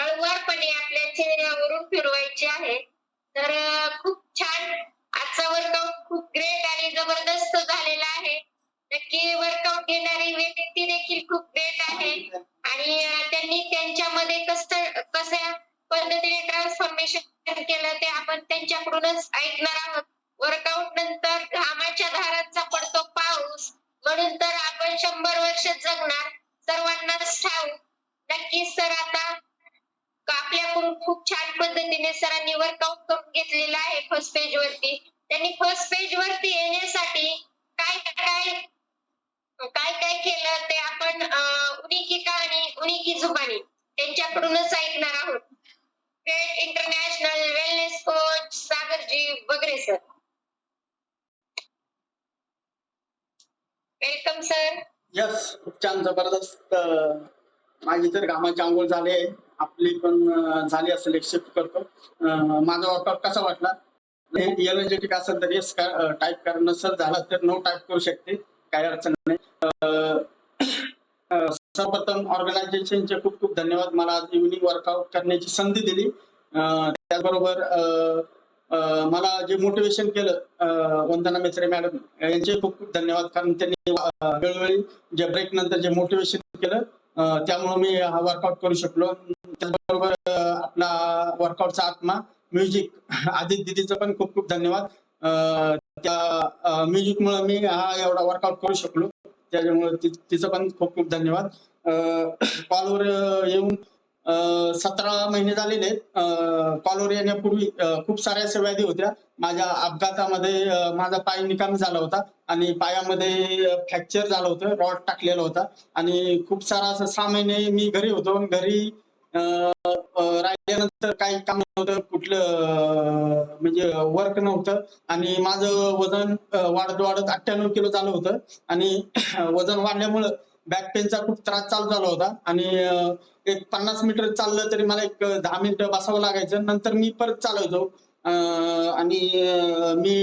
हळुवारपणे आपल्या चेहऱ्यावरून फिरवायची आहे. तर खूप छान. आजचा वर्कआउट खूप ग्रेट आणि जबरदस्त झालेला आहे. नक्की वर्कआउट घेणारी व्यक्ती देखील खूप ग्रेट आहे आणि त्यांनी त्यांच्यामध्ये कशा पद्धतीने ट्रान्सफॉर्मेशन केलं ते आपण त्यांच्याकडूनच ऐकणार आहोत. वर्कआउट नंतर घामाच्या धारांचा पडतो पाऊस, म्हणून तर आपण 100 वर्ष जगणार, सर्वांनाच ठाऊक. नक्कीच सर आता आपल्याकडून खूप छान पद्धतीने सरांनी वर्कआउट करून घेतलेला आहे फर्स्ट पेज वरती. त्यांनी फर्स्ट पेज वरती येण्यासाठी काय काय काय काय केलं ते आपण उन्हीं की कहाणी उन्हीं की जुबानी त्यांच्याकडूनच ऐकणार आहोत. ग्रेट इंटरनॅशनल वेलनेस कोच सागरजी बगरे सर. Welcome sir. यस, खूप छान जबरदस्त. माझी तर घामाची आंघोळ झाली आहे, आपली पण झाली असेल एक्सेप्ट करतो. माझा वर्कआउट कसा वाटला? एनर्जेटिक असेल तर येस टाईप करा, नसेल झाला तर नो टाईप करू शकते, काही अडचण नाही. सर्वप्रथम ऑर्गनायझेशनचे खूप खूप धन्यवाद, मला आज इव्हिनिंग वर्कआउट करण्याची संधी दिली. त्याचबरोबर मला जे मोटिवेशन केलं वंदना मेत्रे मॅडम यांचे खूप खूप धन्यवाद, कारण त्यांनी वेळोवेळी जे ब्रेक नंतर जे मोटिवेशन केलं त्यामुळे मी हा वर्कआउट करू शकलो. त्याचबरोबर आपला वर्कआउटचा आत्मा म्युझिक आदित्य दिदीचं पण खूप खूप धन्यवाद. त्या म्युझिकमुळे मी हा एवढा वर्कआउट करू शकलो, त्याच्यामुळे तिचं पण खूप खूप धन्यवाद. कॉलवर येऊन 17 महिने झालेले आहेत. कॉलवर येण्यापूर्वी खूप साऱ्या अशा व्याधी होत्या. माझ्या अपघातामध्ये माझा पाय निकामी झाला होता आणि पायामध्ये फ्रॅक्चर झालं होतं, रॉड टाकलेला होता आणि खूप सारा असं 6 महिने मी घरी होतो. घरी राहिल्यानंतर काही काम नव्हतं, कुठलं म्हणजे वर्क नव्हतं आणि माझं वजन वाढत वाढत 98 किलो झालं होतं आणि वजन वाढल्यामुळं बॅक पेनचा खूप त्रास चालू झाला होता आणि एक 50 मीटर चाललं तरी मला एक 10 मिनिटं बसावं लागायचं. नंतर मी परत चालायचो आणि मी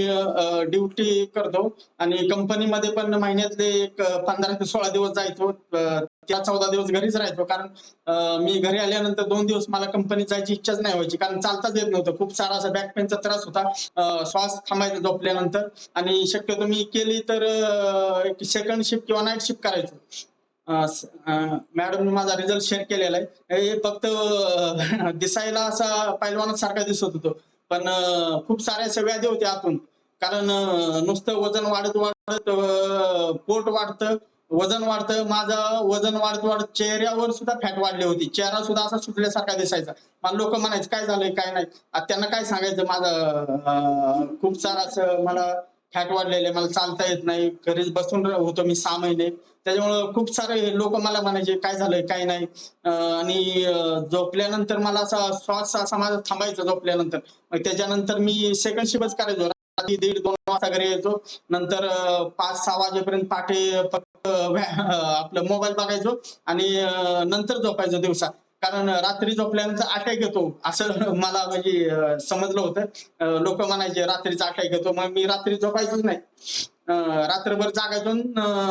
ड्युटी करतो आणि कंपनीमध्ये पण महिन्यातले एक 15 ते 16 दिवस जायचो. 13-14 दिवस घरीच राहायचो, कारण मी घरी आल्यानंतर 2 दिवस मला कंपनीत जायची इच्छाच नाही व्हायची, कारण चालताच येत नव्हतं. खूप सारा असा बॅक पेनचा त्रास होता, श्वास थांबायचा झोपल्यानंतर आणि शक्यतो मी केली तर एक सेकंड शिफ्ट किंवा नाईट शिफ्ट करायचो. मॅडमने माझा रिझल्ट शेअर केलेला आहे. हे फक्त दिसायला असा पैलवानासारखा दिसत होतो, पण खूप साऱ्या अशा व्याधी होत्या आतून, कारण नुसतं वजन वाढत वाढत पोट वाढतं, वजन वाढतं. माझं वजन वाढत वाढत चेहऱ्यावर सुद्धा फॅट वाढली होती, चेहरा सुद्धा असा सुटल्यासारखा दिसायचा. मला लोक म्हणायचे काय झालंय काय नाही. आता त्यांना काय सांगायचं, माझं खूप सारं असं मला फॅट वाढलेलं आहे, मला चालता येत नाही, घरीच बसून होतो मी 6 महिने. त्याच्यामुळं खूप सारे लोक मला म्हणायचे काय झालंय काय नाही. आणि झोपल्यानंतर मला असा श्वास असा माझा थांबायचा झोपल्यानंतर. मग त्याच्यानंतर मी सेकंड शिफ्टच करायचो. रात्री 1:30-2 वाजता घरी यायचो. नंतर 5-6 वाजेपर्यंत पहाटे फक्त आपलं मोबाईल बघायचो आणि नंतर झोपायचो दिवसा. कारण रात्री झोपल्यानंतर अटॅक येतो असं मला म्हणजे समजलं होतं. लोक म्हणायचे रात्रीचा अटॅक येतो. मग मी रात्री झोपायचोच नाही. रात्रभर जागायचो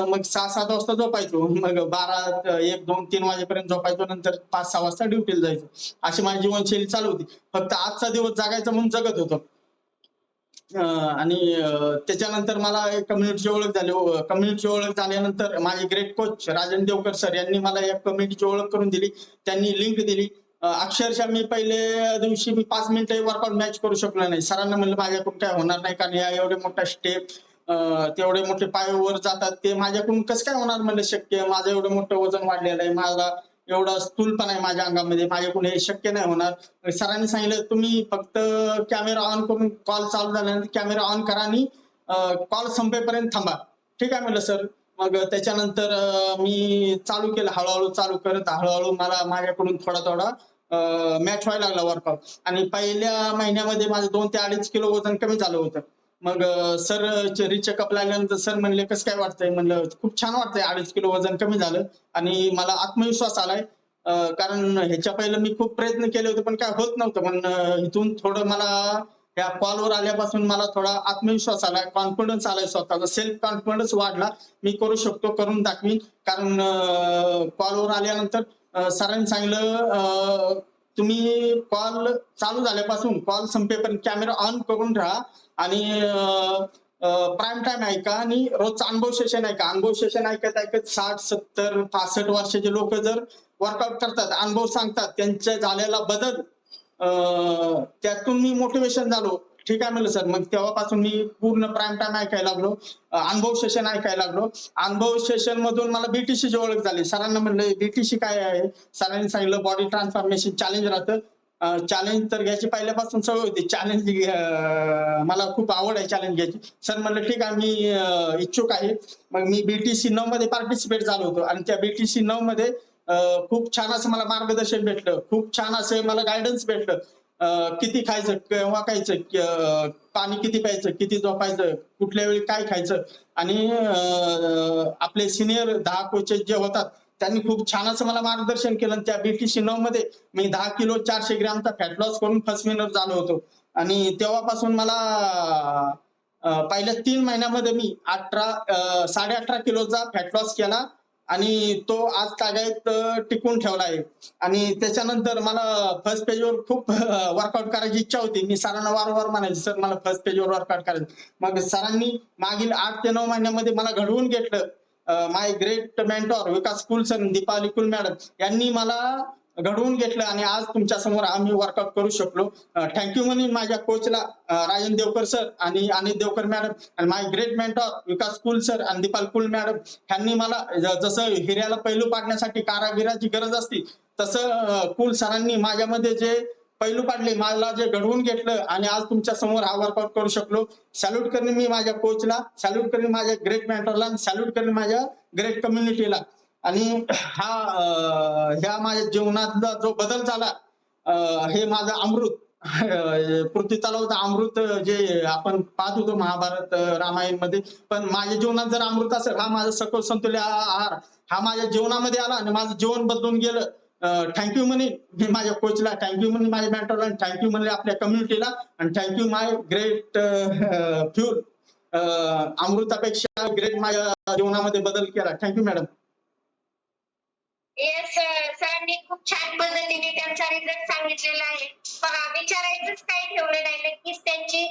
मग 6-7 वाजता झोपायचो. मग 12, 1, 2, 3 वाजेपर्यंत झोपायचो. नंतर 5-6 वाजता ड्युटीला जायचो. अशी माझी जीवनशैली चालू होती. फक्त आजचा दिवस जागायचा म्हणून जगत होतो. आणि त्याच्यानंतर मला कम्युनिटीची ओळख झाली. कम्युनिटीची ओळख झाल्यानंतर माझे great coach Rajan Devkar sir यांनी मला या कम्युनिटीची ओळख करून दिली. त्यांनी लिंक दिली. अक्षरशः मी पहिल्या दिवशी मी 5 मिनिटं वर्कआउट मॅच करू शकलो नाही. सरांना म्हणलं माझ्याकडून काय होणार नाही, कारण या एवढे मोठा स्टेप तेवढे मोठे पाय वर जातात, ते माझ्याकडून कसं काय होणार म्हणलं शक्य. माझं एवढं मोठं वजन वाढलेलं आहे, माझा एवढा स्थूलपणा आहे माझ्या अंगामध्ये, माझ्याकडून हे शक्य नाही होणार. सरांनी सांगितलं तुम्ही फक्त कॅमेरा ऑन करून कॉल चालू झाल्यानंतर कॅमेरा ऑन करा आणि कॉल संपेपर्यंत थांबा. ठीक आहे म्हणलं सर. मग त्याच्यानंतर मी चालू केलं, हळूहळू चालू करत हळूहळू मला माझ्याकडून थोडा थोडा मॅच व्हायला लागला वर्कआउट. आणि पहिल्या महिन्यामध्ये माझं 2 ते 2.5 किलो वजन कमी झालं होतं. मग सर रिचेकअप लागल्यानंतर सर म्हणले कसं काय वाटतंय. म्हणलं खूप छान वाटतंय, 2.5 किलो वजन कमी झालं आणि मला आत्मविश्वास आलाय. कारण ह्याच्या पहिलं मी खूप प्रयत्न केले होते पण काय होत नव्हतं. पण इथून थोडं मला या कॉलवर आल्यापासून मला थोडा आत्मविश्वास आलाय, कॉन्फिडन्स आलाय, स्वतःचा सेल्फ कॉन्फिडन्स वाढला. मी करू शकतो, करून दाखवीन. कारण कॉलवर आल्यानंतर सरांनी सांगितलं तुम्ही कॉल चालू झाल्यापासून कॉल संपेपर्यंत कॅमेरा ऑन करून राहा आणि प्राईम टाइम ऐका आणि रोजचं अनुभव सेशन ऐका. अनुभव सेशन ऐकत ऐकत 60, 70, 65 वर्षाचे लोक जर वर्कआउट करतात, अनुभव सांगतात, त्यांच्या झालेला बदल, त्यातून मी मोटिवेशन झालो. ठीक आहे म्हणलं सर. मग तेव्हापासून मी पूर्ण प्राईम टाइम ऐकायला लागलो, अनुभव सेशन ऐकायला लागलो. अनुभव सेशन मधून मला बीटीसीची ओळख झाली. सरांना म्हणलं बीटीसी काय आहे. सरांनी सांगितलं बॉडी ट्रान्सफॉर्मेशन चॅलेंज राहतं. चॅलेंज तर घ्यायची पहिल्यापासून सवय होती. चॅलेंज मला खूप आवड आहे चॅलेंज घ्यायची. सर म्हणलं ठीक आहे मी इच्छुक आहे. मग मी बीटीसी 9 मध्ये पार्टिसिपेट झालो होतो आणि त्या बीटीसी 9 मध्ये खूप छान असं मला मार्गदर्शन भेटलं, खूप छान असं मला गायडन्स भेटलं. किती खायचं, केव्हा खायचं, पाणी किती प्यायचं, किती झोपायचं, कुठल्या वेळी काय खायचं. आणि आपले सिनियर 10 कोचेस जे होतात त्यांनी खूप छान असं मला मार्गदर्शन केलं. त्या बीटीसी 9 मध्ये मी 10 किलो 400 ग्रॅमचा फॅट लॉस करून फर्स्ट विनर झालो होतो. आणि तेव्हापासून मला पहिल्या 3 महिन्यामध्ये मी 18.5 किलोचा फॅट लॉस केला आणि तो आज तागायत टिकून ठेवला आहे. आणि त्याच्यानंतर मला फर्स्ट पेजवर खूप वर्कआउट करायची इच्छा होती. मी सरांना वारंवार म्हणायचो सर मला फर्स्ट पेजवर वर्कआउट करायचं. मग सरांनी मागील 8 ते 9 महिन्यामध्ये मला घडवून घेतलं. माय ग्रेट मेंटॉर विकास कुल सर, दीपाली कुल मॅडम यांनी मला घडवून घेतलं आणि आज तुमच्या समोर आम्ही वर्कआउट करू शकलो. थँक्यू म्हणून माझ्या कोचला राजन देवकर सर आणि अनिल देवकर मॅडम आणि माय ग्रेट मेंटॉर विकास कुल सर आणि दीपाली कुल मॅडम यांनी मला जसं हिऱ्याला पैलू पाडण्यासाठी कारागिराची गरज असते तसं कुल सरांनी माझ्यामध्ये जे पैलू पाडले, मला जे घडवून घेतलं आणि आज तुमच्या समोर हा वर्कआउट करू शकलो. सॅल्यूट करणे मी माझ्या कोचला, सॅल्यूट करणे माझ्या ग्रेट मेंटॉरला, सॅल्यूट करणे माझ्या ग्रेट कम्युनिटीला. आणि ह्या माझ्या जीवनातला जो बदल झाला हे माझं अमृत पृथ्वी तलावचं अमृत जे आपण पाहत होतो महाभारत रामायण मध्ये, पण माझ्या जीवनात जर अमृत असेल, हा माझा सखोल संतुलित आहार हा माझ्या जीवनामध्ये आला आणि माझं जीवन बदलून गेलं. थँक्यू म्हणे मी माझ्या कोचला, थँक्यू म्हणे माझ्या मेंटरला, थँक्यू म्हणे आपल्या कम्युनिटीला आणि थँक्यू माय ग्रेट फ्युल. अमृतापेक्षा ग्रेट माझ्या जीवनामध्ये बदल केला. Thank you madam. येस सरांनी खूप छान पद्धतीने त्यांचा रिझल्ट सांगितलेला आहे. पहा विचारायचंच काही ठेवलं नाही. नक्कीच त्यांची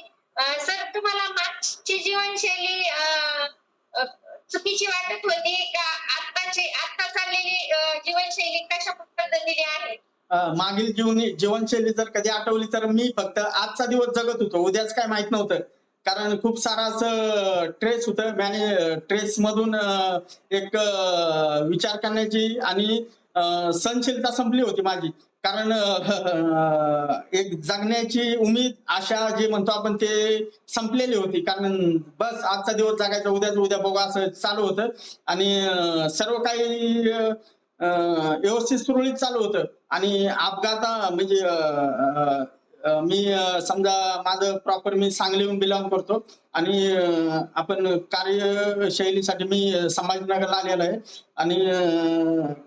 सर तुम्हाला मागची जीवनशैली चुकीची वाटत होती का आता चाललेली जीवनशैली कशा पद्धतीने आहे? मागील जीवनशैली जर कधी आठवली तर मी फक्त आजचा दिवस जगत होतो, उद्याच काय माहित नव्हतं. कारण खूप सारा असं ट्रेस होतं. ट्रेस मधून एक विचार करण्याची आणि सहनशीलता संपली होती माझी. कारण एक जगण्याची उमेद, आशा जे म्हणतो आपण ते संपलेली होती. कारण बस आजचा दिवस जगायचा, उद्या बघू असं चालू होतं. आणि सर्व काही व्यवस्थित सुरळीत चालू होतं. आणि अपघाता म्हणजे मी समजा माझं प्रॉपर मी सांगलीहून बिलॉंग करतो. आणि आपण कार्यशैलीसाठी मी संभाजीनगरला आलेलो आहे. आणि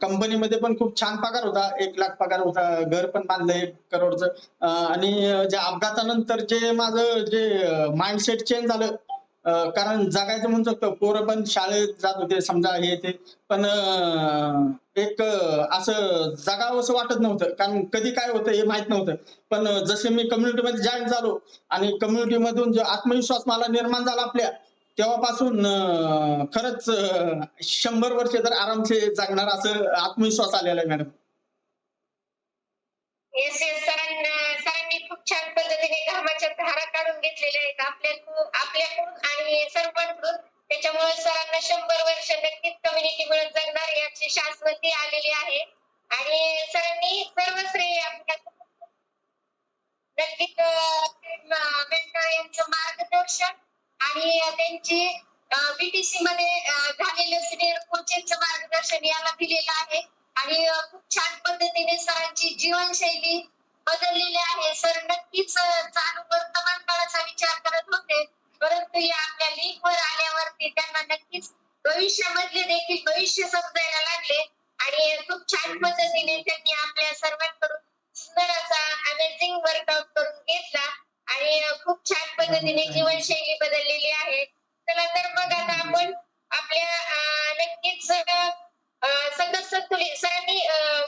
कंपनीमध्ये पण खूप छान पगार होता, 1,00,000 पगार होता, घर पण बांधलं 1 करोडचं. आणि ज्या अपघातानंतर जे माझं जे माइंडसेट चेंज झालं. कारण जगायचं म्हणू शकतो, पोरं पण शाळेत जात होते समजा हे ते. पण एक असं जगावं असं वाटत नव्हतं, कारण कधी काय होतं हे माहित नव्हतं. पण जसे मी कम्युनिटीमध्ये जॉईन झालो आणि कम्युनिटीमधून जो आत्मविश्वास मला निर्माण झाला आपल्या, तेव्हापासून खरंच 100 वर्ष तर आरामसे जगणार असं आत्मविश्वास आलेला आहे मॅडम. येस येस सरांनी खूप छान पद्धतीने घामाच्या धारा काढून घेतलेल्या आहेत आपल्याकडून आणि सर्वांकडून. त्याच्यामुळे सरांना 100 वर्ष नक्कीच कम्युनिटी मिळत जगणार याची शाश्वती आलेली आहे. आणि सरांनी सर्व श्रेय आपल्या नक्कीच मेंटर यांचं मार्गदर्शन आणि त्यांची बीटीसी मध्ये झालेलं सिनियर कोचेसचं मार्गदर्शन याला दिलेलं आहे. आणि खूप छान पद्धतीने सरांची जीवनशैली बदललेली आहे. सर नक्कीच चालू वर्तमान काळाचा विचार करत होते, परंतु या आपल्या लीगवर आल्यावरती त्यांना नक्कीच भविष्यामधले देखील भविष्य समजायला लागले. आणि खूप छान पद्धतीने त्यांनी आपल्या सर्वांकडून सुंदर असा अमेझिंग वर्कआउट करून घेतला. आणि खूप छान पद्धतीने जीवनशैली बदललेली आहे. चला तर मग आता आपण आपल्या नक्कीच संघ संतुलित सरांनी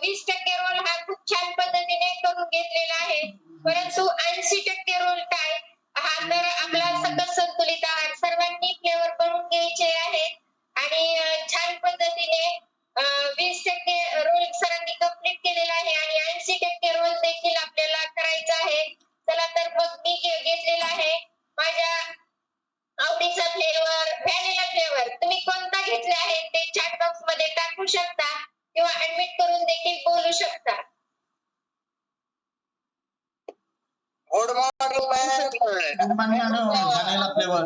20% रोल हा खूप छान पद्धतीने करून घेतलेला आहे. परंतु 80% रोल काय हा तर आपला संघ संतुलित आहार सर्वांनी फ्लेवर करून घ्यायचे आहे. आणि छान पद्धतीने 20% रोल सरांनी कंप्लीट केलेला आहे आणि 80% रोल देखील आपल्याला करायचा आहे. चला तर मग मी घेतलेला आहे माझ्या आवडीचा फ्लेवर व्हॅनिला फ्लेवर. तुम्ही कोणता घेतला आहे ते चॅट बॉक्स मध्ये टाकू शकता किंवा ऍडमिट करून देखील बोलू शकता. Good morning vanilla flavour.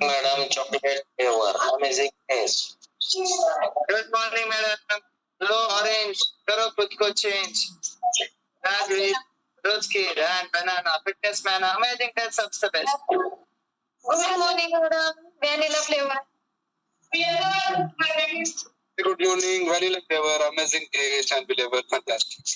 Madam chocolate flavour amazing taste. Good morning madam. लो ऑरेंज करो खुद को चेंज. रोज kid and banana fitness man amazing taste सबसे best. Good morning madam vanilla flavour. Good evening vanilla flavor amazing taste and flavor fantastic.